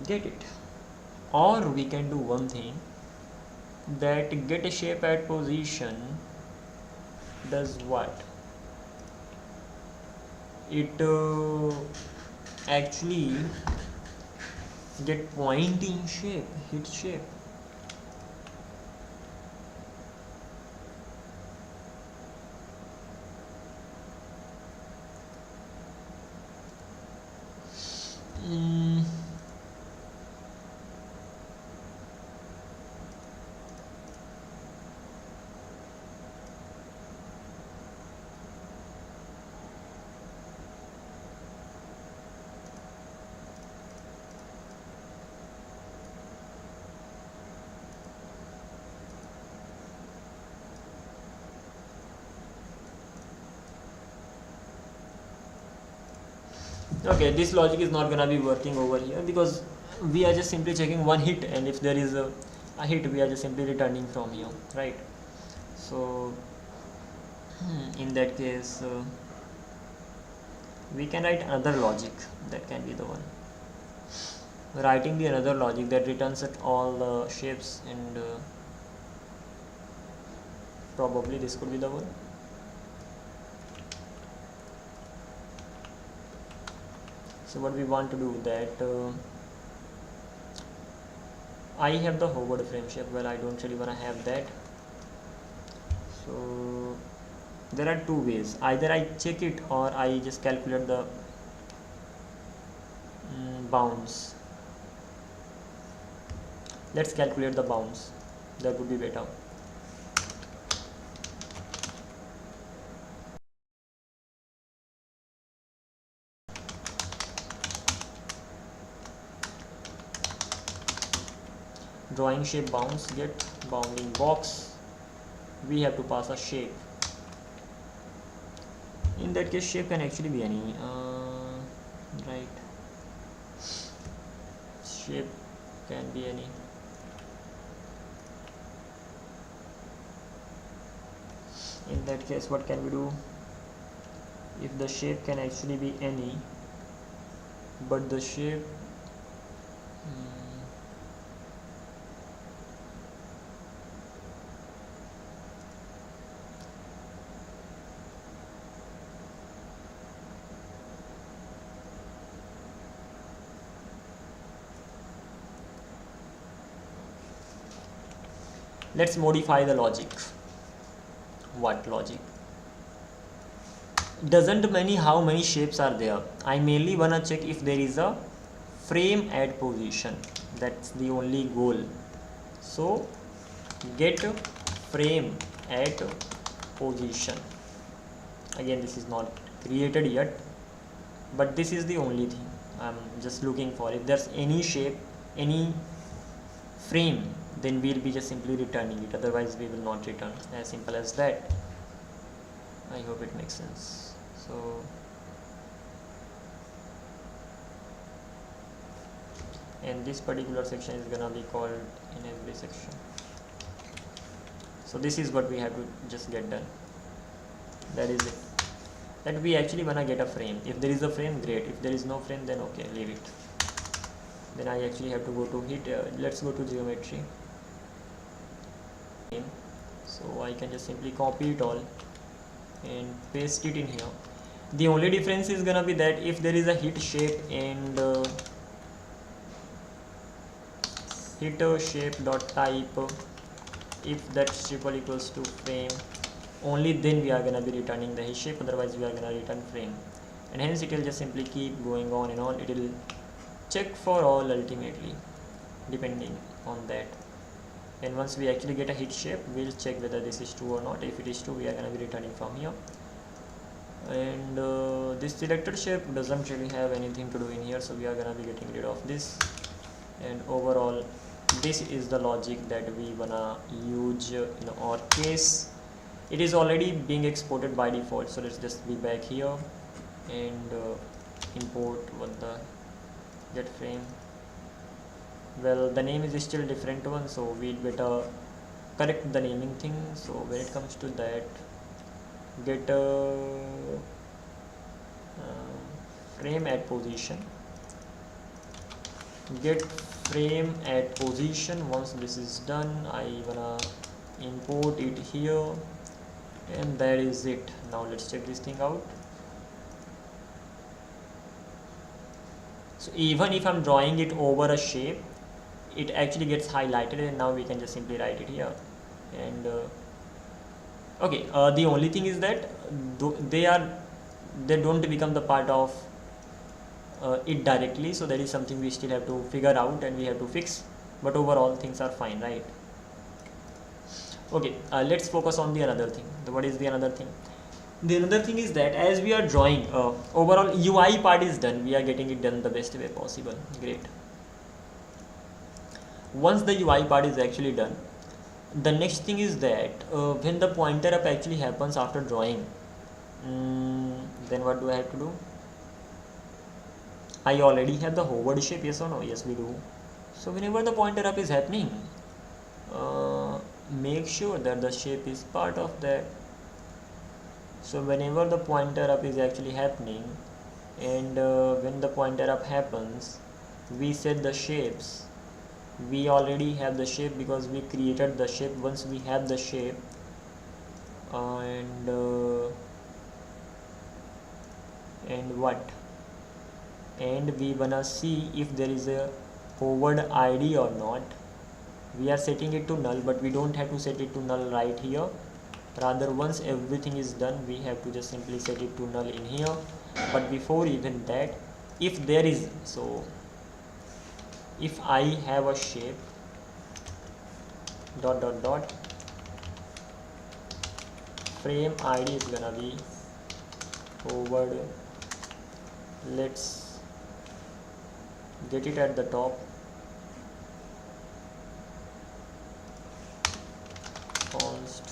get it. Or we can do one thing, that get a shape at position does what? It actually get point in shape, hit shape. Okay, this logic is not gonna be working over here, because we are just simply checking one hit, and if there is a hit, we are just simply returning from here, right? So in that case we can write another logic, that can be the one. Writing the another logic that returns at all the shapes, and probably this could be the one. So what we want to do, that I have the hovered frame shape. Well, I don't really want to have that. So there are two ways, either I check it or I just calculate the bounds. Let's calculate the bounds, that would be better. Drawing shape bounds, get bounding box, we have to pass a shape. In that case shape can actually be any, right, shape can be any. In that case what can we do, if the shape can actually be any, but the shape let's modify the logic. What logic? Doesn't many how many shapes are there, I mainly wanna check if there is a frame at position. That's the only goal. So get frame at position. Again, this is not created yet, but this is the only thing I'm just looking for. If there's any shape, any frame, then we'll be just simply returning it, otherwise we will not return. As simple as that. I hope it makes sense. So and this particular section is gonna be called in every section. So this is what we have to just get done. That is it. That we actually wanna get a frame. If there is a frame, great. If there is no frame, then okay, leave it. Then I actually have to go to hit, let's go to geometry. So I can just simply copy it all and paste it in here. The only difference is gonna be that if there is a hit shape and hit shape dot type, if that triple equals to frame, only then we are gonna be returning the hit shape, otherwise we are gonna return frame, and hence it will just simply keep going on and on. It will check for all ultimately depending on that. And once we actually get a hit shape, we'll check whether this is true or not. If it is true, we are gonna be returning from here. And this selected shape doesn't really have anything to do in here, so we are gonna be getting rid of this. And overall, this is the logic that we wanna use in our case. It is already being exported by default, so let's just be back here and import what the get frame. Well, the name is still different one, so we'd better correct the naming thing. So when it comes to that, get frame at position, get frame at position. Once this is done, I wanna import it here, and that is it. Now let's check this thing out. So even if I'm drawing it over a shape, it actually gets highlighted, and now we can just simply write it here. And okay, the only thing is that they don't become the part of it directly, so that is something we still have to figure out and we have to fix, but overall things are fine, right? Okay, let's focus on the another thing. What is the another thing? The another thing is that as we are drawing, overall UI part is done. We are getting it done the best way possible. Great. Once the UI part is actually done, the next thing is that when the pointer up actually happens after drawing, then what do I have to do? I already have the hovered shape, yes or no? Yes, we do. So whenever the pointer up is happening, make sure that the shape is part of that. So whenever the pointer up is actually happening, and when the pointer up happens, we set the shapes. We already have the shape because we created the shape. Once we have the shape, and what, and we wanna see if there is a hovered ID or not. We are setting it to null, but we don't have to set it to null right here. Rather, once everything is done, we have to just simply set it to null in here. But before even that, if there is, so if I have a shape dot dot dot frame ID is gonna be hovered. Let's get it at the top. Const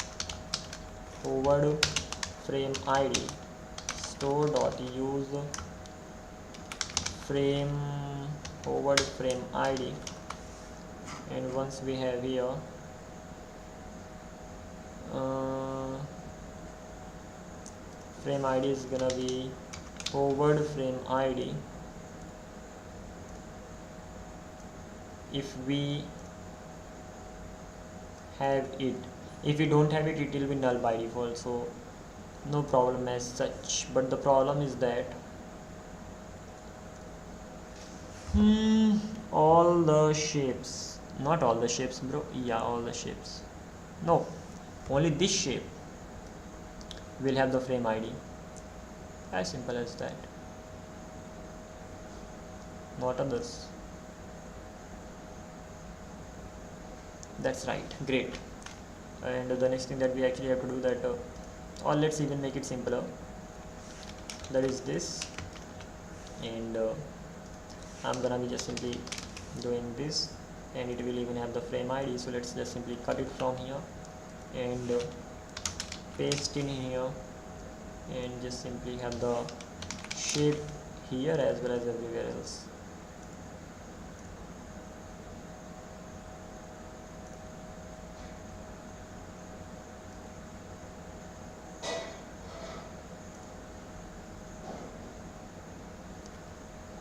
hovered frame ID store dot use frame hovered frame ID, and once we have here frame ID is gonna be hovered frame ID. If we have it, if we don't have it, it will be null by default, so no problem as such. But the problem is that all the shapes, not all the shapes bro, yeah, all the shapes, no, only this shape will have the frame ID. As simple as that, not others. That's right, great. And the next thing that we actually have to do that, or let's even make it simpler, that is this, and I'm gonna be just simply doing this, and it will even have the frame ID. So let's just simply cut it from here and paste in here, and just simply have the shape here as well as everywhere else.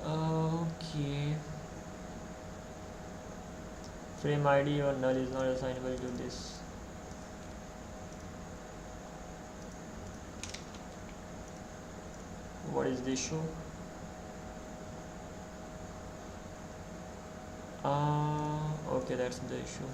Okay, frame ID or null is not assignable to this. what is the issue? Okay, that's the issue.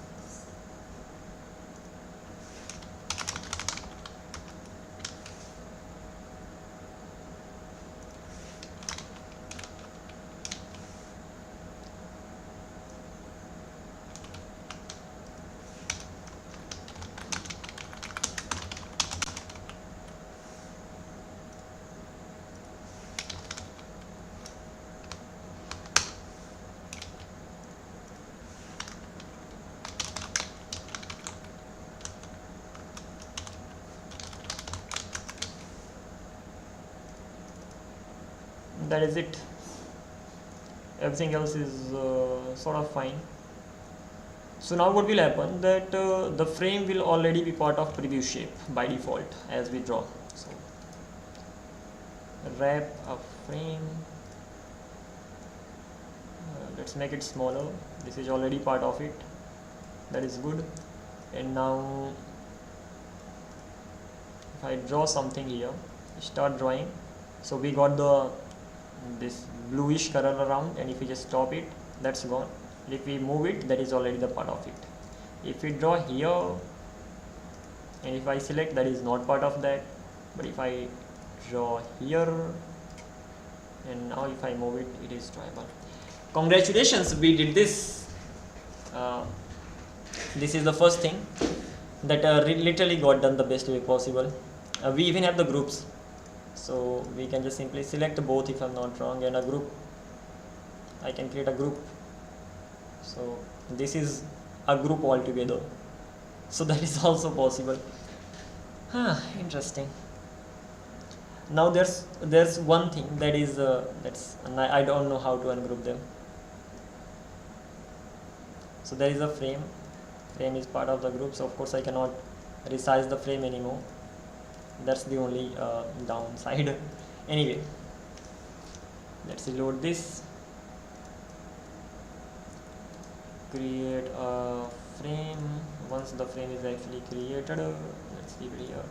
That is it. Everything else is sort of fine. So now what will happen, that the frame will already be part of preview shape by default as we draw. So wrap a frame, let's make it smaller. This is already part of it, that is good. And now if I draw something here, start drawing, so we got this bluish color around, and if we just stop it, that's gone. If we move it, that is already the part of it. If we draw here and if I select, that is not part of that. But if I draw here and now if I move it, it is drawable. Congratulations, we did this. This is the first thing that literally got done the best way possible. We even have the groups, so we can just simply select both if I'm not wrong, and a group. I can create a group. So this is a group altogether, so that is also possible. Interesting. Now there's one thing that is I don't know how to ungroup them. So there is a frame is part of the group, so of course I cannot resize the frame anymore. That's the only downside. Anyway, let's reload this, create a frame. Once the frame is actually created, let's keep it here.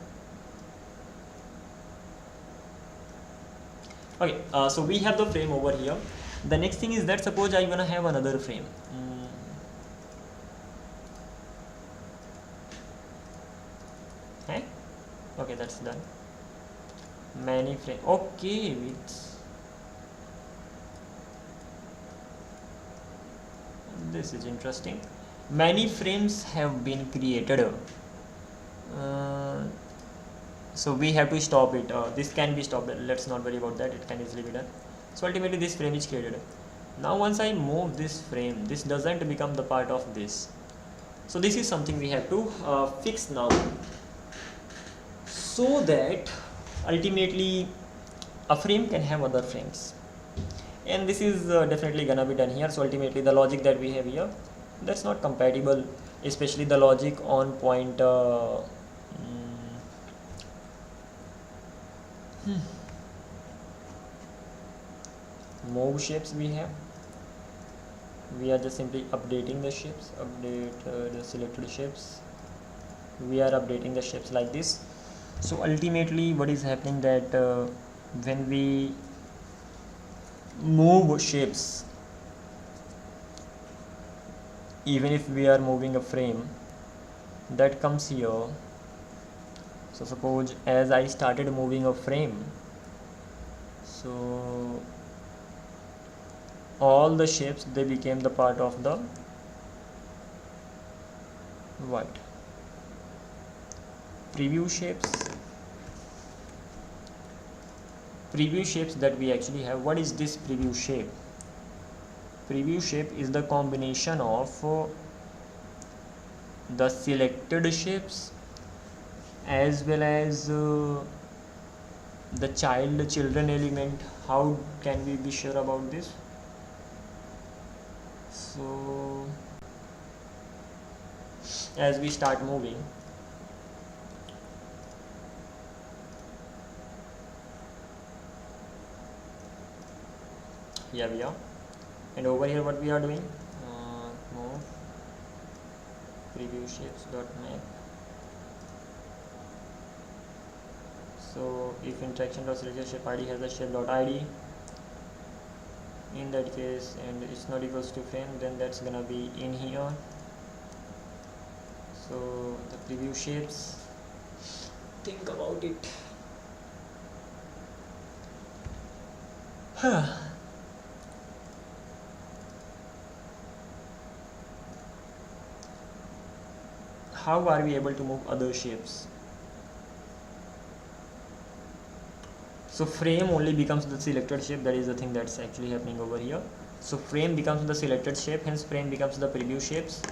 Okay, so we have the frame over here. The next thing is that suppose I'm gonna have another frame. Okay, that's done. Many frame. Okay, this is interesting. Many frames have been created. So we have to stop it. This can be stopped. Let's not worry about that. It can easily be done. So ultimately this frame is created. Now once I move this frame, this doesn't become the part of this. So this is something we have to fix now, so that ultimately a frame can have other frames. And this is definitely gonna be done here. So ultimately the logic that we have here, that's not compatible, especially the logic on point move shapes we have. We are just simply updating the shapes, update the selected shapes. We are updating the shapes like this. So ultimately what is happening, that when we move shapes, even if we are moving a frame, that comes here. So suppose as I started moving a frame, so all the shapes, they became the part of the what? Preview shapes. Preview shapes that we actually have. What is this preview shape? Preview shape is the combination of the selected shapes as well as the children element. How can we be sure about this? So as we start moving, here we are, and over here what we are doing, move preview shapes dot map So if interaction.selected shape id has a shape.id, in that case, and it's not equals to frame, then that's gonna be in here. So the preview shapes, think about it. How are we able to move other shapes? So frame only becomes the selected shape, that is the thing that's actually happening over here. So frame becomes the selected shape, hence frame becomes the preview shapes,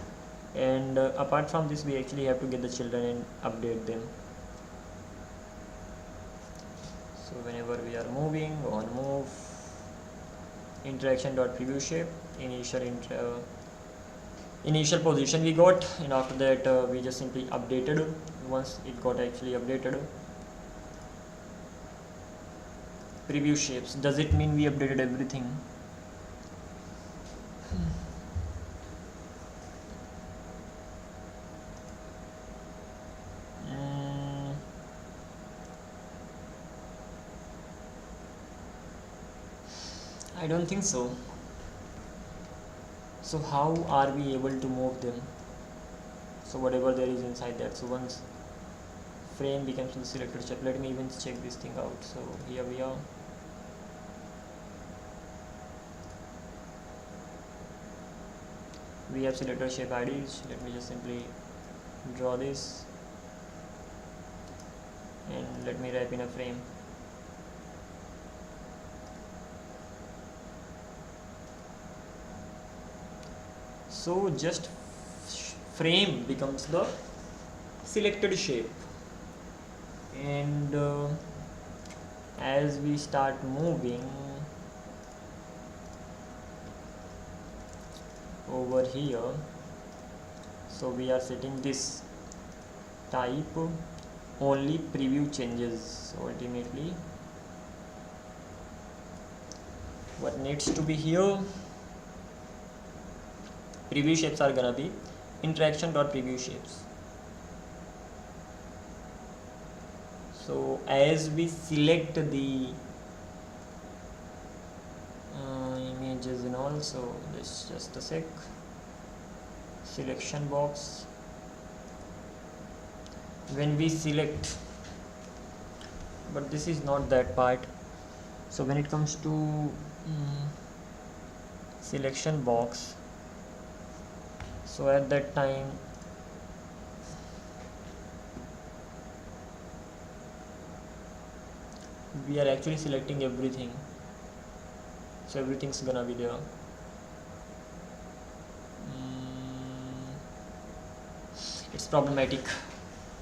and apart from this we actually have to get the children and update them. So whenever we are moving on move interaction.preview shape, initial position we got, and after that we just simply updated once it got actually updated. Preview shapes, does it mean we updated everything? I don't think so. So how are we able to move them? So whatever there is inside that, so once frame becomes the selected shape, let me even check this thing out. So here we are. We have selected shape IDs. Let me just simply draw this and let me wrap in a frame. So just frame becomes the selected shape, and as we start moving over here, so we are setting this type only preview changes. So ultimately what needs to be here, preview shapes are gonna be interaction.preview shapes. So as we select the images and all, so this just a sec, selection box, when we select, but this is not that part. So when it comes to selection box, so at that time we are actually selecting everything, so everything's gonna be there. It's problematic.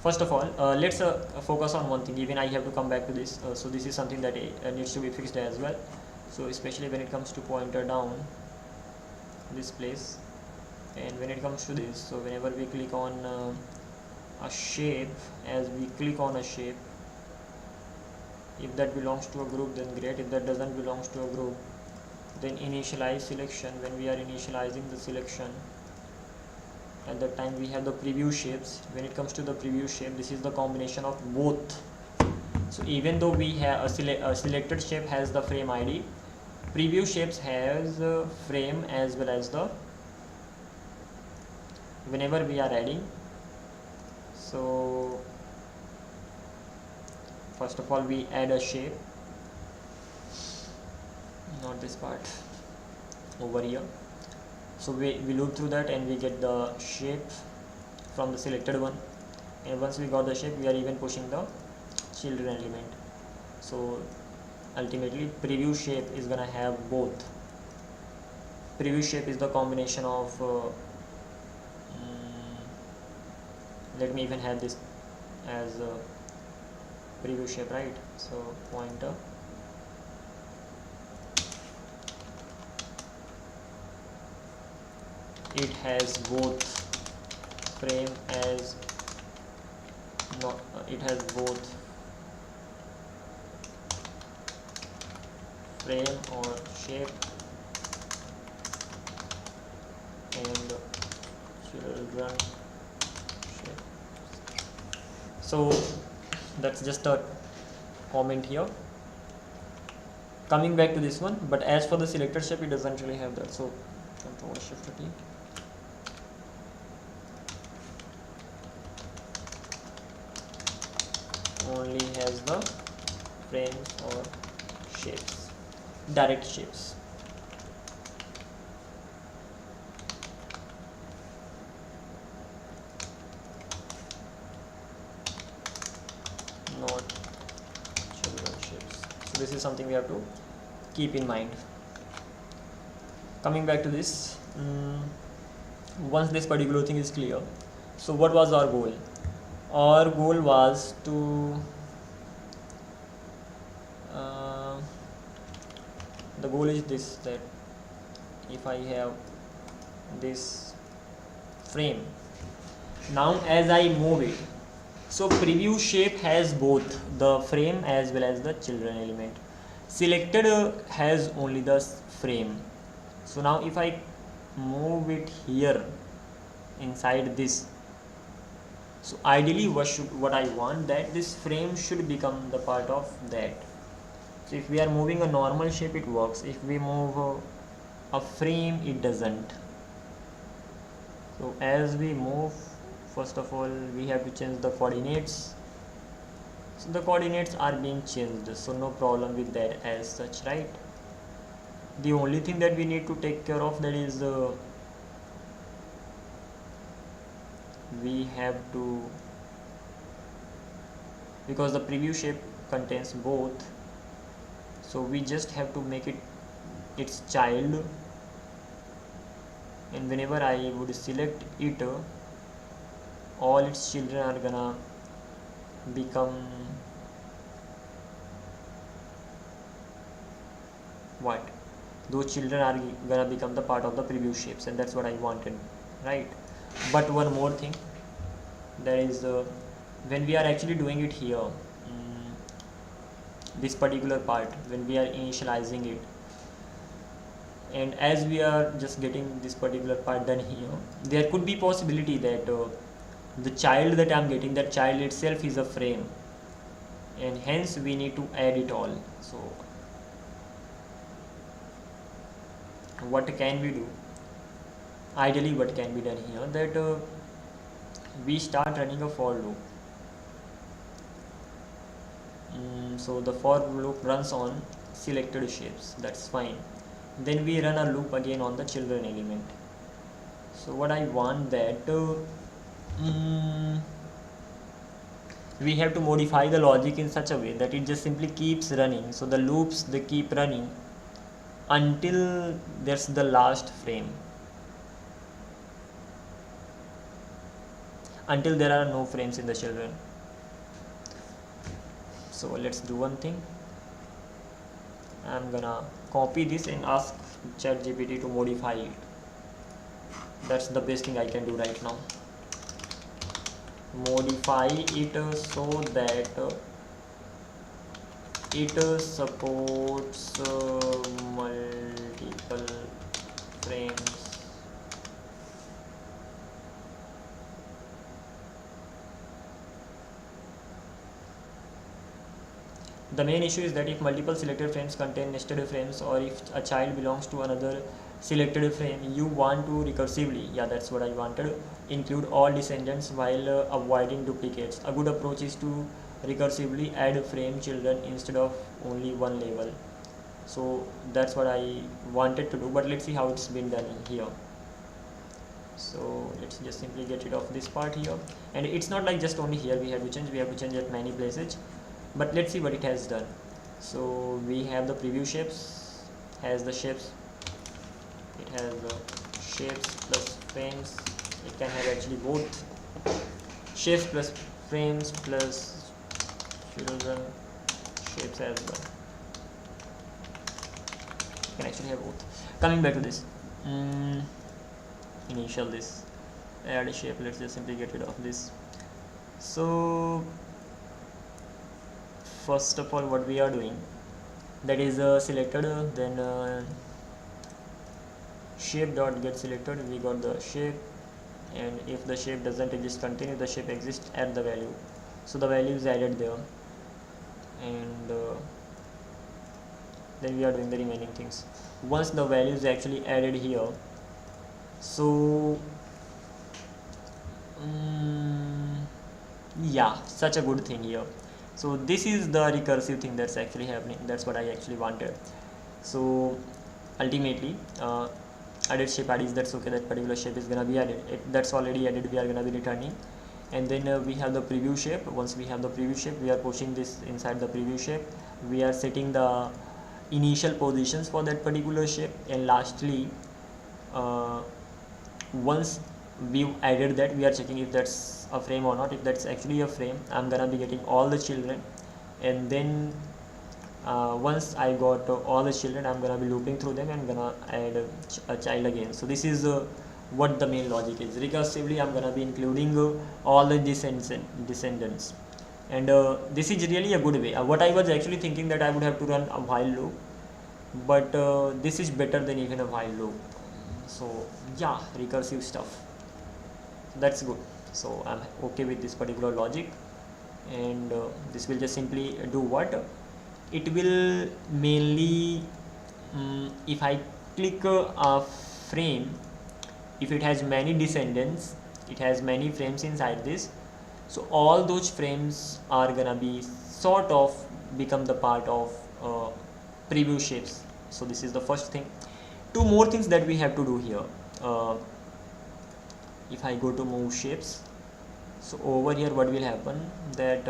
First of all, let's focus on one thing. Even I have to come back to this. So this is something that needs to be fixed as well. So especially when it comes to pointer down this place, and when it comes to this, so whenever we click on a shape, as we click on a shape, if that belongs to a group, then great. If that doesn't belongs to a group, then initialize selection. When we are initializing the selection, at that time we have the preview shapes. When it comes to the preview shape, this is the combination of both. So even though we have a selected shape has the frame ID, preview shapes has frame as well as the, whenever we are adding. So first of all we add a shape, not this part, over here. So we loop through that and we get the shape from the selected one, and once we got the shape, we are even pushing the children element. So ultimately preview shape is gonna have both. Preview shape is the combination of let me even have this as a preview shape, right? So pointer, it has both frame as not it has both frame or shape and children shape. So that's just a comment here. Coming back to this one, but as for the selected shape, it doesn't really have that. So Control Shift T. Only has the frames or shapes, direct shapes. Not children shapes. So this is something we have to keep in mind. Coming back to this, once this particular thing is clear, so what was our goal? Our goal was to the goal is this, that if I have this frame, now as I move it, so preview shape has both the frame as well as the children element. Selected has only the frame. So now if I move it here inside this, so ideally what I want, that this frame should become the part of that. So if we are moving a normal shape, it works. If we move a frame, it doesn't. So as we move, first of all we have to change the coordinates. So the coordinates are being changed, so no problem with that as such, right? The only thing that we need to take care of, that is we have to, because the preview shape contains both, so we just have to make it its child, and whenever I would select it, all its children are gonna become what? Those children are gonna become the part of the preview shapes, and that's what I wanted, right? But one more thing, that is when we are actually doing it here, this particular part, when we are initializing it, and as we are just getting this particular part done here, there could be possibility that the child that I am getting, that child itself is a frame, and hence we need to add it all. So what can we do? Ideally what can be done here, that we start running a for loop. So the for loop runs on selected shapes, that's fine. Then we run a loop again on the children element. So what I want, that we have to modify the logic in such a way that it just simply keeps running. So the loops, they keep running until there's the last frame, until there are no frames in the children. So let's do one thing. I'm gonna copy this and ask ChatGPT to modify it. That's the best thing I can do right now. Modify it so that it supports multiple frames. The main issue is that if multiple selected frames contain nested frames, or if a child belongs to another selected frame, you want to recursively, yeah, that's what I wanted, include all descendants while avoiding duplicates. A good approach is to recursively add frame children instead of only one label. So that's what I wanted to do, but let's see how it's been done here. So let's just simply get rid of this part here, and it's not like just only here we have to change at many places, but let's see what it has done. So we have the preview shapes, has the shapes, it has the shapes plus frames. It can have actually both shapes plus frames plus children shapes as well. You can actually have both. Coming back to this, initial this, add a shape, let's just simply get rid of this. So first of all what we are doing, that is selected, then shape dot get selected, we got the shape, and if the shape doesn't exist, continue the shape exists, add the value. So the value is added there, and then we are doing the remaining things. Once the value is actually added here, so yeah, such a good thing here. So this is the recursive thing that's actually happening. That's what I actually wanted. So ultimately added shape IDs, that's okay, that particular shape is gonna be added. That's already added, we are gonna be returning. And then we have the preview shape. Once we have the preview shape, we are pushing this inside the preview shape. We are setting the initial positions for that particular shape, and lastly once we've added that, we are checking if that's a frame or not. If that's actually a frame, I'm gonna be getting all the children, and then once I got all the children, I'm gonna be looping through them and gonna add a child again. So this is what the main logic is. Recursively, I'm gonna be including all the descendants, and this is really a good way. What I was actually thinking, that I would have to run a while loop, but this is better than even a while loop. So yeah, recursive stuff, that's good. So I'm okay with this particular logic, and this will just simply do what it will mainly if I click a frame, if it has many descendants, it has many frames inside this, so all those frames are gonna be sort of become the part of preview shapes. So this is the first thing. Two more things that we have to do here. If I go to move shapes, so over here what will happen, that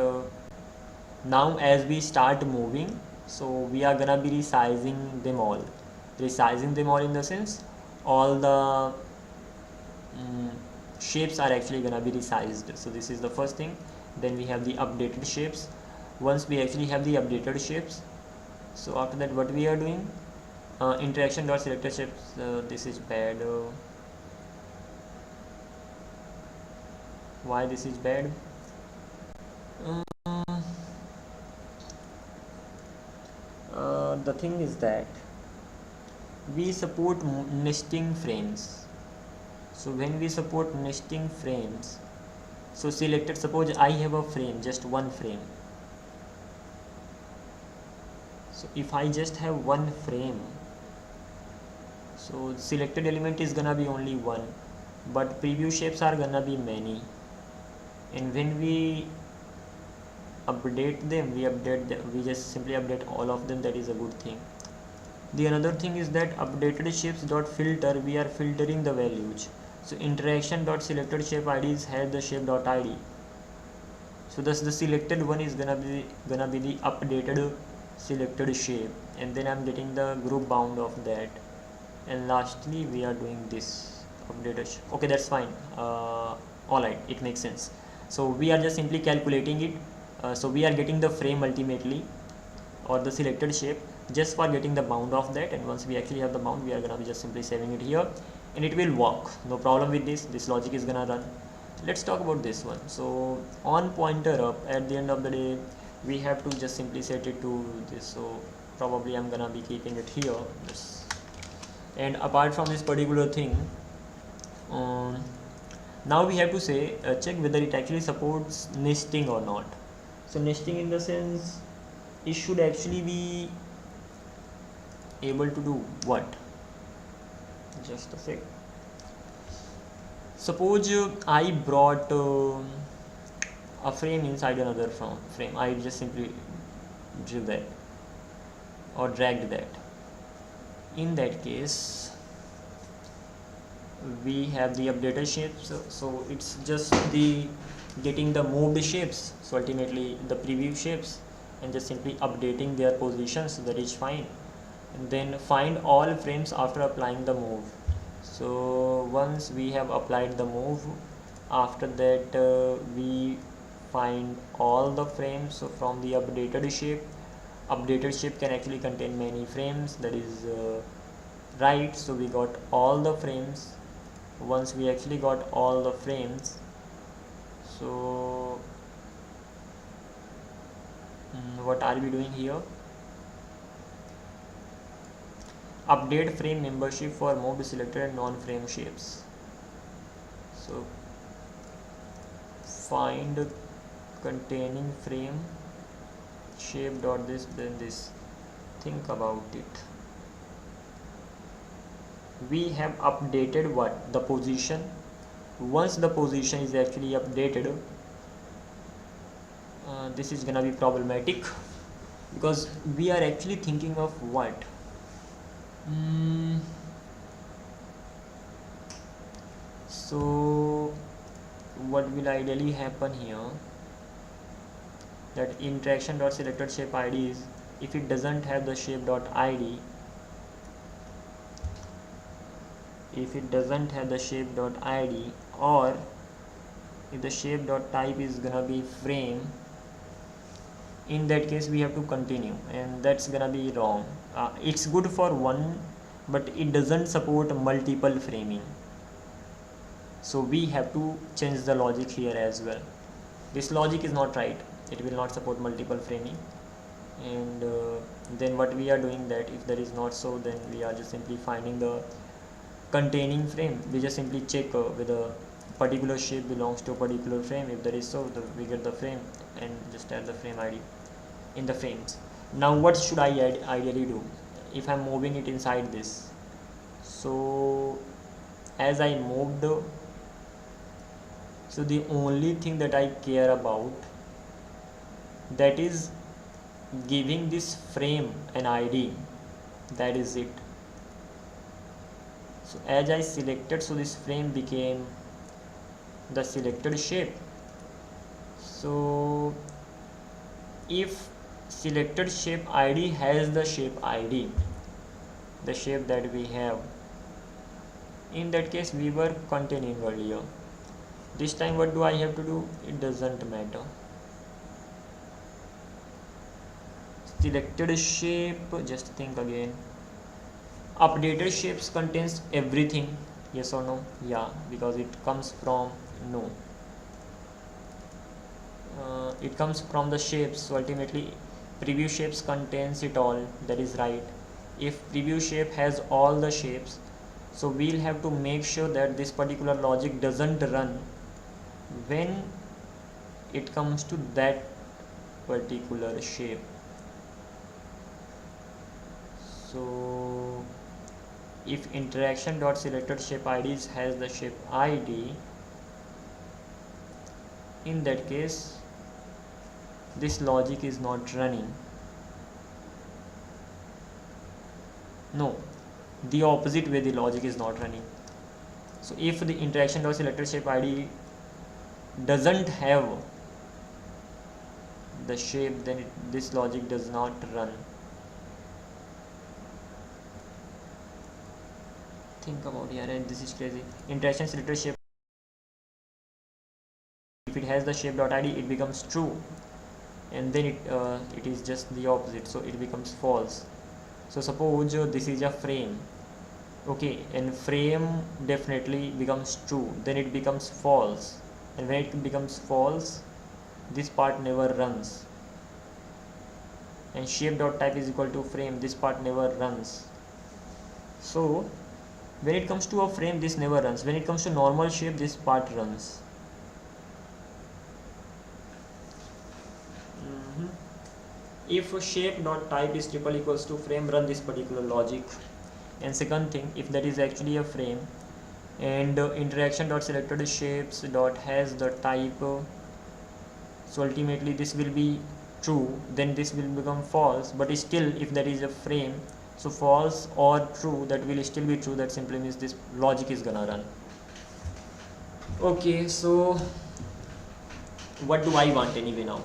now as we start moving, so we are gonna be resizing them all in the sense, all the shapes are actually gonna be resized. So this is the first thing. Then we have the updated shapes. Once we actually have the updated shapes, so after that what we are doing, interaction dot selected shapes, this is bad. Why this is bad? The thing is that we support nesting frames. So when we support nesting frames, so selected, suppose I have a frame, just one frame. So if I just have one frame, so selected element is gonna be only one, but preview shapes are gonna be many, and when we update them, we just simply update all of them. That is a good thing. The another thing is that updated shapes dot filter, we are filtering the values. So interaction dot selected shape IDs has the shape dot ID. So thus the selected one is gonna be the updated selected shape, and then I'm getting the group bound of that, and lastly we are doing this updated shape. Okay, that's fine. Alright, it makes sense. So we are just simply calculating it. So we are getting the frame ultimately, or the selected shape, just for getting the bound of that, and once we actually have the bound, we are gonna be just simply saving it here, and it will work, no problem with this logic is gonna run. Let's talk about this one. So on pointer up, at the end of the day, we have to just simply set it to this. So probably I'm gonna be keeping it here, this. And apart from this particular thing, now we have to say check whether it actually supports nesting or not. So nesting in the sense, it should actually be able to do what? Just a sec. Suppose I brought a frame inside another frame. I just simply drew that or dragged that. In that case, we have the updated shapes. So it's just the getting the moved shapes. So ultimately the preview shapes, and just simply updating their positions. That is fine. And then find all frames after applying the move. So once we have applied the move, after that we find all the frames. So from the updated shape can actually contain many frames, that is right. So we got all the frames. Once we actually got all the frames, so what are we doing here? Update frame membership for moved, selected and non-frame shapes. So find containing frame shape dot this, then this. think about it. We have updated what? The position. Once the position is actually updated, this is gonna be problematic, because we are actually thinking of what? So what will ideally happen here, that interaction dot selected shape id is, if it doesn't have the shape dot id, if it doesn't have the shape dot id, or if the shape dot type is gonna be frame, in that case we have to continue, and that's gonna be wrong. It's good for one, but it doesn't support multiple framing, so we have to change the logic here as well. This logic is not right, it will not support multiple framing. And then what we are doing, that if there is not so, then we are just simply finding the containing frame. We just simply check whether particular shape belongs to a particular frame. If there is so, we get the frame and just add the frame id in the frames. Now what should I ideally do if I'm moving it inside this? So as I moved, so the only thing that I care about, that is giving this frame an id, that is it. So as I selected, so this frame became the selected shape. So if selected shape id has the shape id, the shape that we have, in that case we were containing earlier. This time what do I have to do? It doesn't matter. Selected shape, just think again. Updated shapes contains everything, yes or no? Yeah, because it comes from, no, it comes from the shapes, so ultimately preview shapes contains it all, that is right. If preview shape has all the shapes, so we'll have to make sure that this particular logic doesn't run when it comes to that particular shape. So if interaction dot selected shape IDs has the shape ID, in that case this logic is not running. No, the opposite way the logic is not running. So if the interaction dot selected shape ID doesn't have the shape, then this logic does not run. Think about it, and this is crazy. Interaction selected shape, if it has the shape dot id, it becomes true, and then it is just the opposite, so it becomes false. So suppose this is a frame, okay, and frame definitely becomes true, then it becomes false, and when it becomes false, this part never runs. And shape dot type is equal to frame, this part never runs. So when it comes to a frame, this never runs. When it comes to normal shape, this part runs. If shape dot type is triple equals to frame, run this particular logic. And second thing, if that is actually a frame, and interaction dot selected shapes dot has the type, so ultimately this will be true, then this will become false. But still, if that is a frame, so false or true, that will still be true. That simply means this logic is gonna run. Okay, so what do I want anyway now?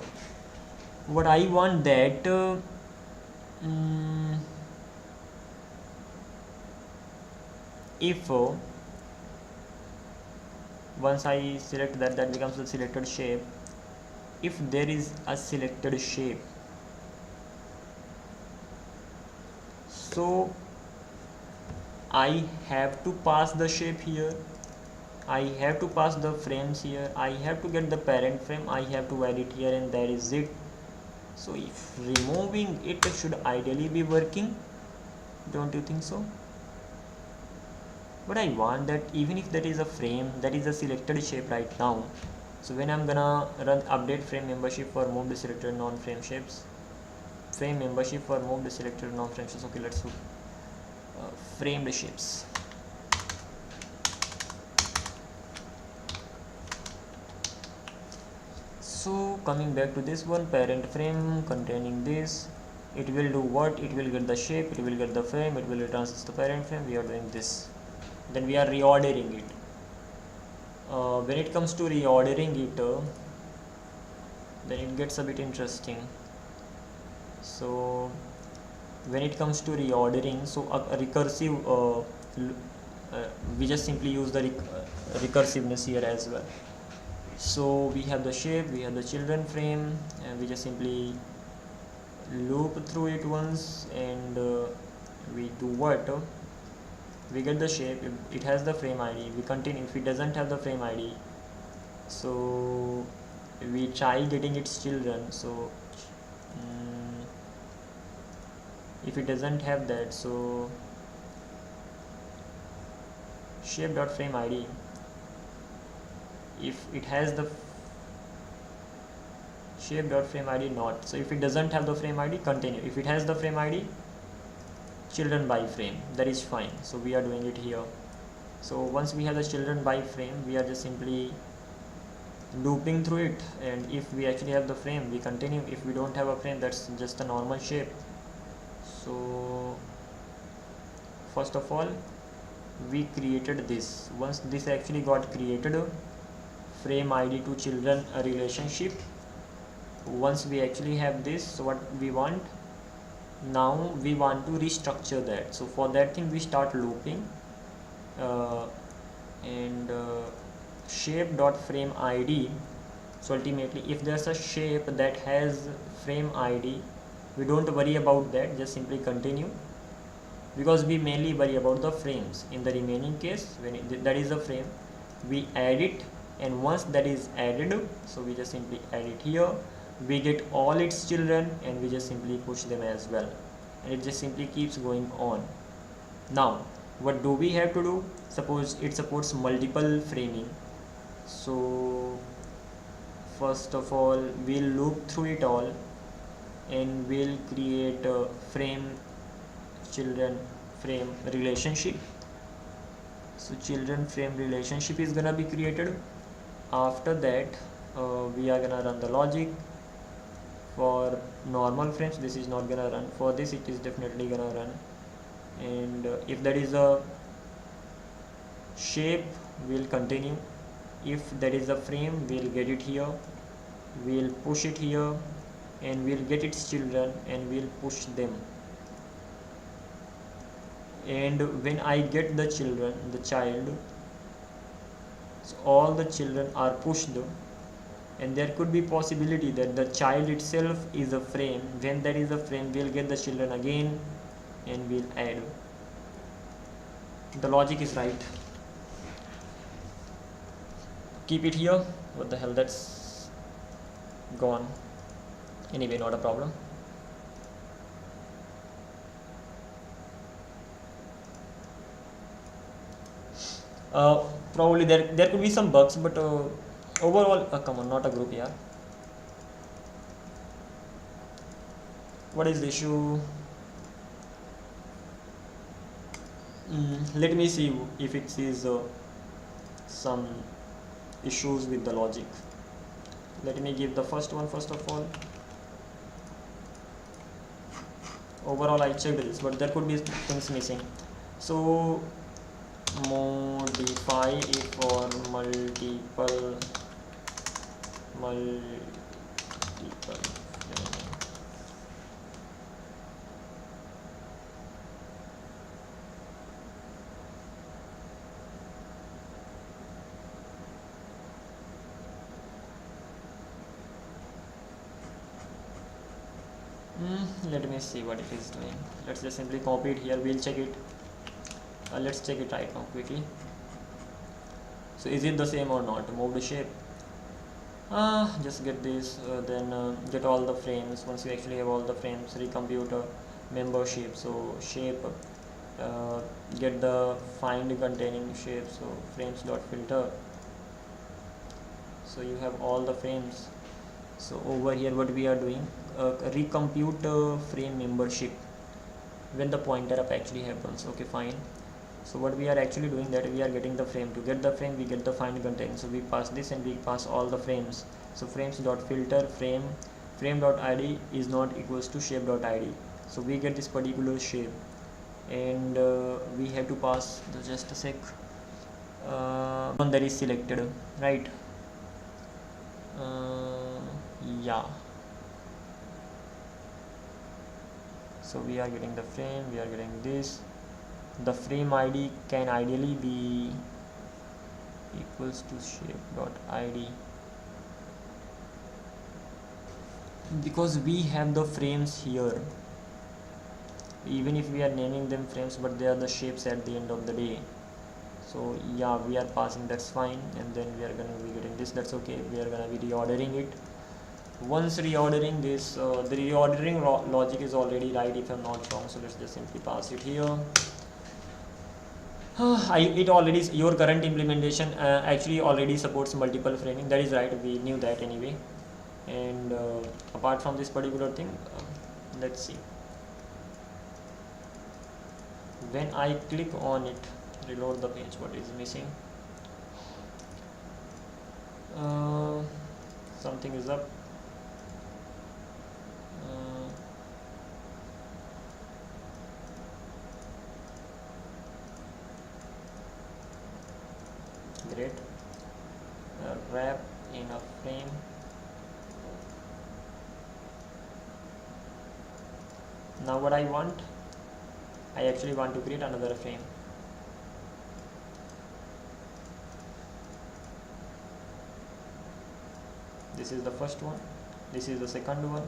What I want that if once I select that becomes the selected shape. If there is a selected shape, so I have to pass the shape here, I have to pass the frames here, I have to get the parent frame, I have to add it here, and that is it. So if removing it should ideally be working, don't you think so? But I want that even if that is a frame, that is a selected shape right now. So when I'm gonna run update frame membership for move the selected non-frame shapes, frame membership for moved selected non-frames. Okay, let's do framed shapes. So coming back to this one, parent frame containing this, it will do what? It will get the shape, it will get the frame, it will return the parent frame. We are doing this, then we are reordering it. When it comes to reordering it, then it gets a bit interesting. So when it comes to reordering, so a recursive we just simply use the recursiveness here as well. So we have the shape, we have the children frame, and we just simply loop through it once, and we do what? We get the shape, if it has the frame ID, we continue. If it doesn't have the frame ID, so we try getting its children. So if it doesn't have that, so shape.frame ID, if it has the shape.frame ID not, so if it doesn't have the frame ID, continue. If it has the frame ID, children by frame, that is fine. So we are doing it here. So once we have the children by frame, we are just simply looping through it, and if we actually have the frame, we continue. If we don't have a frame, that's just a normal shape. So first of all, we created this. Once this actually got created, frame ID to children a relationship, once we actually have this, so what we want now, we want to restructure that. So for that thing, we start looping, and shape.frame ID. So ultimately, if there's a shape that has frame ID, we don't worry about that, just simply continue, because we mainly worry about the frames. In the remaining case, when that is a frame, we add it, and once that is added, so we just simply add it here, we get all its children, and we just simply push them as well, and it just simply keeps going on. Now what do we have to do? Suppose it supports multiple framing, so first of all, we'll loop through it all, and we'll create a frame children frame relationship. So children frame relationship is gonna be created. After that, we are gonna run the logic. For normal frames, this is not gonna run. For this, it is definitely gonna run. And if that is a shape, we'll continue. If that is a frame, we'll get it here, we'll push it here, and we'll get its children, and we'll push them. And when I get the children, the child, so all the children are pushed, and there could be possibility that the child itself is a frame. When that is a frame, we'll get the children again, and we'll add. The logic is right. Keep it here. What the hell, that's gone. Anyway, not a problem. Probably there could be some bugs, but overall, come on, not a group here. What is the issue? Let me see if it is some issues with the logic. Let me give the first one first of all. Overall, I checked this, but there could be things missing. So modify it for multiple let me see what it is doing. Let's just simply copy it here. We'll check it. Let's check it right now quickly. So is it the same or not? Move the shape. Just get this, then get all the frames. Once you actually have all the frames, recompute membership. So shape, get the find containing shape. So frames dot filter. So you have all the frames. So over here what we are doing, recompute frame membership when the pointer up actually happens. Okay, fine. So what we are actually doing, that we are getting the frame. To get the frame we get the find content, so we pass this and we pass all the frames. So frames dot filter frame dot id is not equals to shape dot id. So we get this particular shape, and we have to pass just a sec, one that is selected, right? Yeah, so we are getting the frame, we are getting this. The frame id can ideally be equals to shape dot id, because we have the frames here, even if we are naming them frames, but they are the shapes at the end of the day. So yeah, we are passing, that's fine, and then we are going to be getting this, that's okay. We are going to be reordering it. Once reordering this, the reordering logic is already right if I'm not wrong, so let's just simply pass it here. It already, your current implementation actually already supports multiple framing, that is right, we knew that anyway. And apart from this particular thing, let's see, when I click on it, reload the page, what is missing? Something is up. Great. Wrap in a frame. Now what I want, I actually want to create another frame. This is the first one, this is the second one.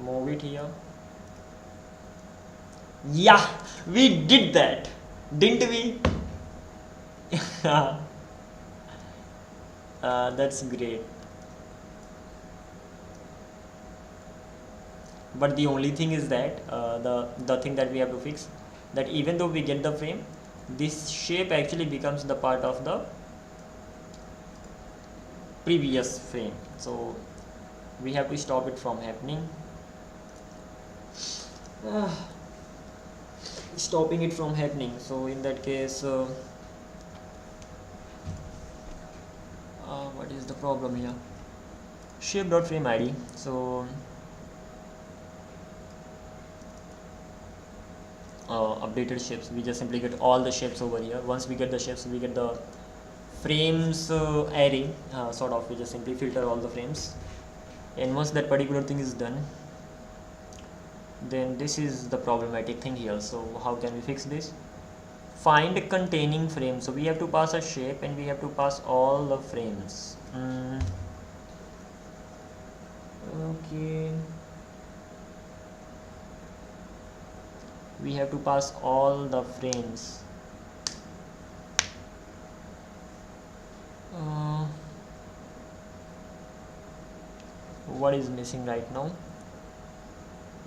Move it here. Yeah, we did that, didn't we? That's great. But the only thing is that the thing that we have to fix, that even though we get the frame, this shape actually becomes the part of the previous frame, so we have to stop it from happening. Stopping it from happening, so in that case, what is the problem here? Shape.frame id. So updated shapes, we just simply get all the shapes over here. Once we get the shapes, we get the frames array, sort of, we just simply filter all the frames, and once that particular thing is done, then this is the problematic thing here. So how can we fix this? Find containing frame, so we have to pass a shape and we have to pass all the frames. Okay, we have to pass all the frames. What is missing right now?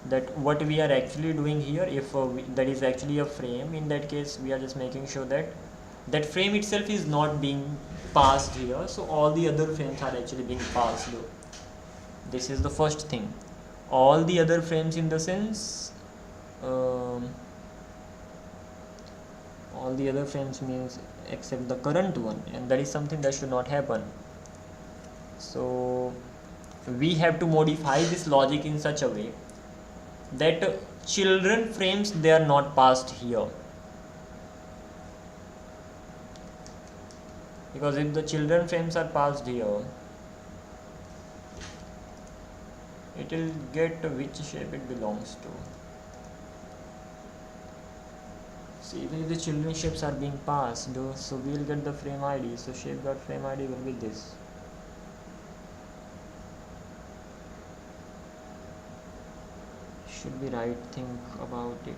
That what we are actually doing here, if that is actually a frame, in that case we are just making sure that that frame itself is not being passed here, so all the other frames are actually being passed. This is the first thing. All the other frames, in the sense, all the other frames means except the current one, and that is something that should not happen. So we have to modify this logic in such a way that children frames, they are not passed here, because if the children frames are passed here, it will get which shape it belongs to. See, even if the children shapes are being passed, so we will get the frame id, so shape.frame id will be this. Should be right, think about it.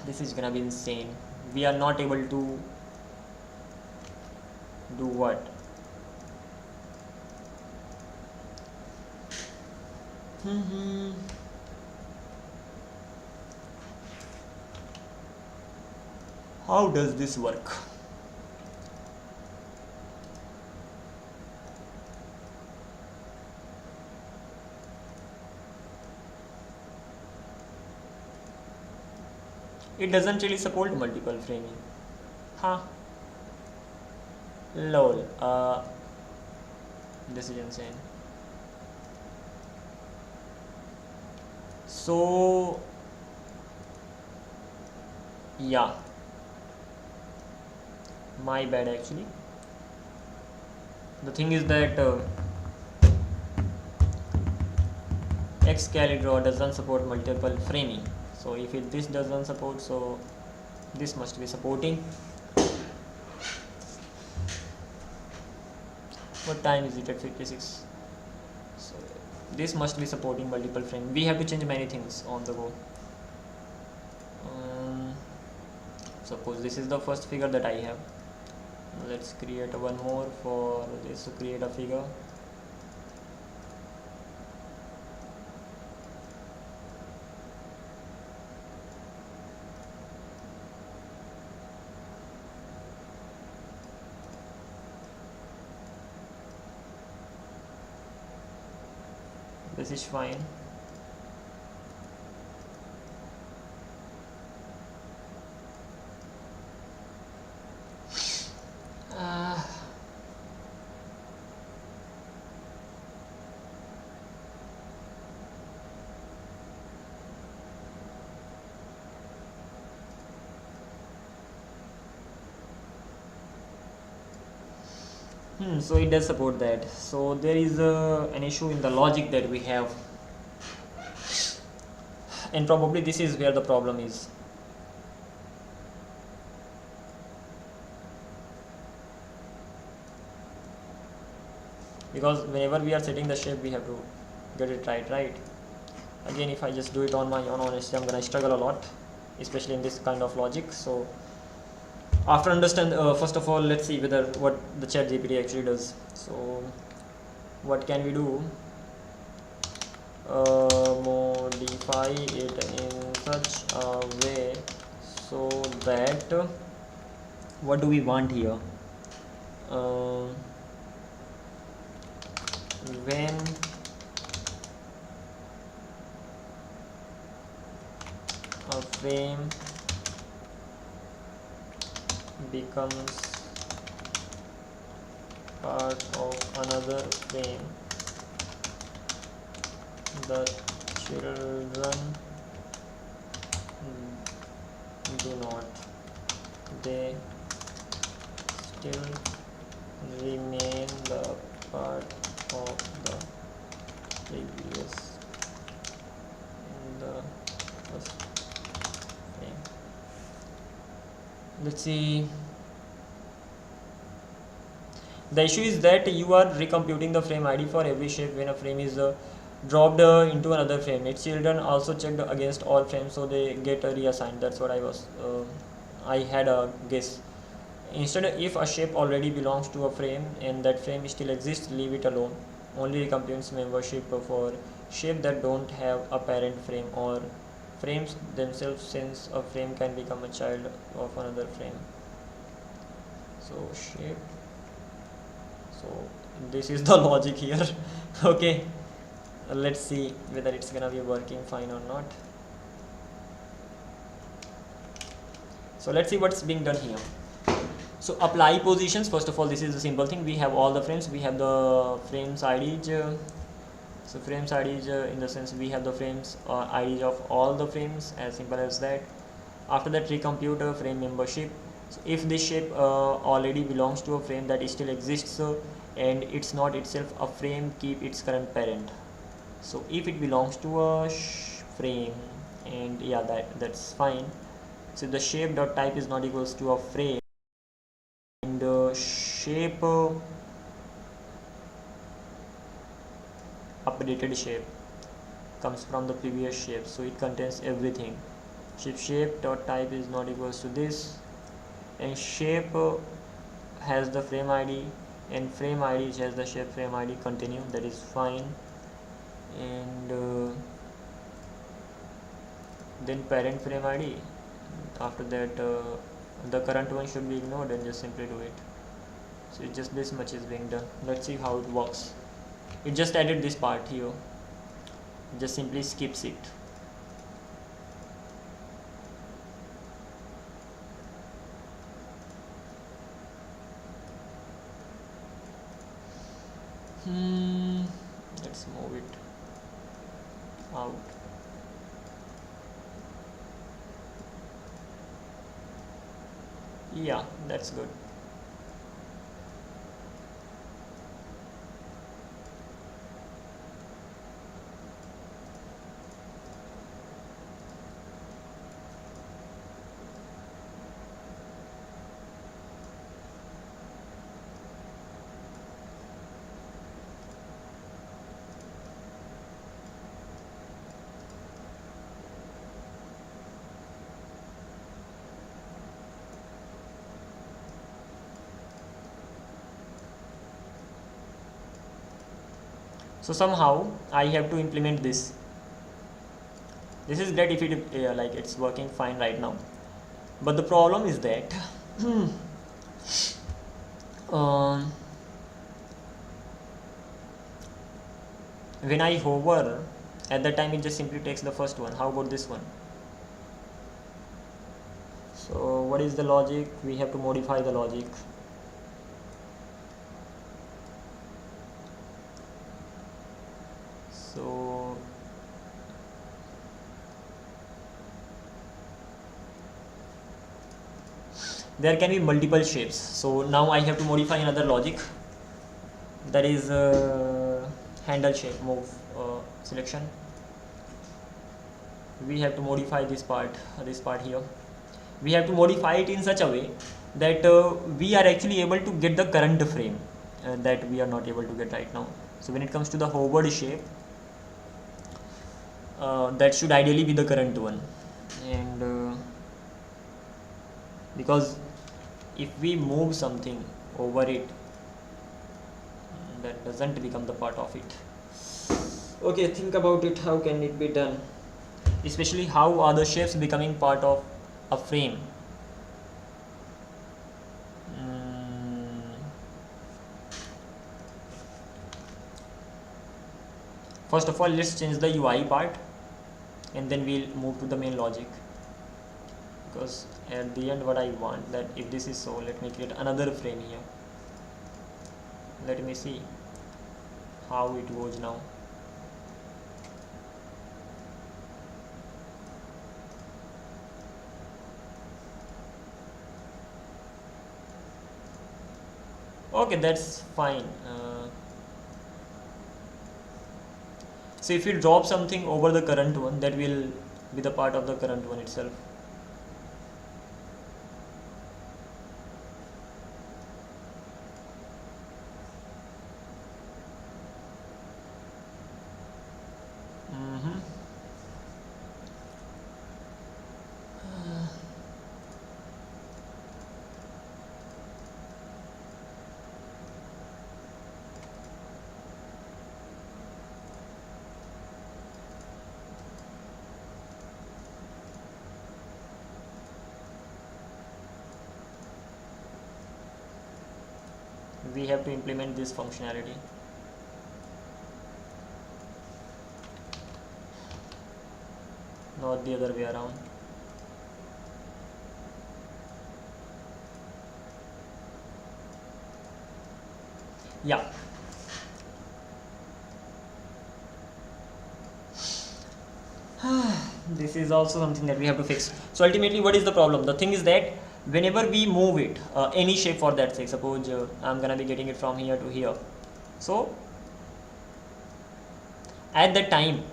This is gonna be insane. We are not able to do what? How does this work? It doesn't really support multiple framing. Huh? Lol. This is insane. So yeah, my bad actually. The thing is that Excalidraw doesn't support multiple framing. So if this doesn't support, so this must be supporting. What time is it? At 56. So this must be supporting multiple frame. We have to change many things on the go. Suppose this is the first figure that I have. Let's create one more for this to create a figure. This is fine. So it does support that. So there is an issue in the logic that we have, and probably this is where the problem is. Because whenever we are setting the shape, we have to get it right. Again, if I just do it on my own, honestly, I'm gonna struggle a lot, especially in this kind of logic. So after understand, first of all, let's see whether what the chat GPT actually does. So what can we do? Modify it in such a way so that what do we want here? When a frame becomes part of another frame, the children do not, they still remain the part of the previous in the first frame. Let's see. The issue is that you are recomputing the frame ID for every shape when a frame is dropped into another frame. Its children also checked against all frames, so they get reassigned. That's what I had a guess. Instead, if a shape already belongs to a frame and that frame still exists, leave it alone. Only recomputes membership for shape that don't have a parent frame or frames themselves, since a frame can become a child of another frame. So shape. So this is the logic here. Okay, let's see whether it's gonna be working fine or not. So let's see what's being done here. So apply positions. First of all, this is a simple thing. We have all the frames. We have the frames IDs. So frames IDs in the sense we have the frames IDs of all the frames, as simple as that. After that, recompute a frame membership. So if this shape already belongs to a frame that still exists and it's not itself a frame, keep its current parent. So if it belongs to a frame, and yeah, that's fine. So the shape dot type is not equals to a frame, and shape updated shape comes from the previous shape, so it contains everything. Shape dot type is not equals to this, and shape has the frame ID, and frame ID has the shape frame ID. Continue, that is fine. and then parent frame ID. After that the current one should be ignored and just simply do it. So it's just this much is being done. Let's see how it works. It just added this part here, just simply skips it. Let's move it out. Yeah, that's good. So somehow I have to implement this. This is great if it like it's working fine right now, but the problem is that um, when I hover at that time it just simply takes the first one. How about this one? So what is the logic? We have to modify the logic. So there can be multiple shapes, so now I have to modify another logic, that is handle shape move selection. We have to modify this part here. We have to modify it in such a way that we are actually able to get the current frame that we are not able to get right now. So when it comes to the hovered shape, that should ideally be the current one, and because if we move something over it, that doesn't become the part of it. Okay, think about it, how can it be done, especially how are the shapes becoming part of a frame. First of all, let's change the UI part and then we'll move to the main logic, because at the end what I want, that if this is so, let me create another frame here. Let me see how it goes now. Okay, that's fine. So if you drop something over the current one, that will be the part of the current one itself. We have to implement this functionality. Not the other way around. Yeah. This is also something that we have to fix. So ultimately, what is the problem? The thing is that whenever we move it, any shape for that sake, suppose I'm gonna be getting it from here to here, so at that time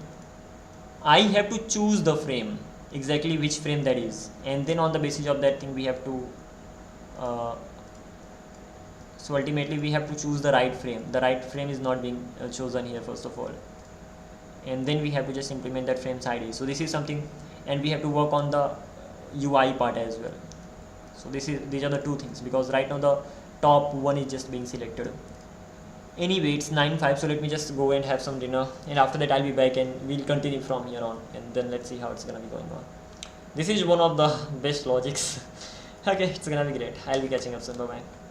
I have to choose the frame, exactly which frame that is, and then on the basis of that thing we have to so ultimately we have to choose the right frame. The right frame is not being chosen here first of all, and then we have to just implement that frame's ID. So this is something, and we have to work on the UI part as well. So these are the two things, because right now the top one is just being selected. Anyway, it's 9:05, so let me just go and have some dinner, and after that I'll be back and we'll continue from here on, and then let's see how it's gonna be going on. This is one of the best logics. Okay, it's gonna be great. I'll be catching up soon. Bye bye.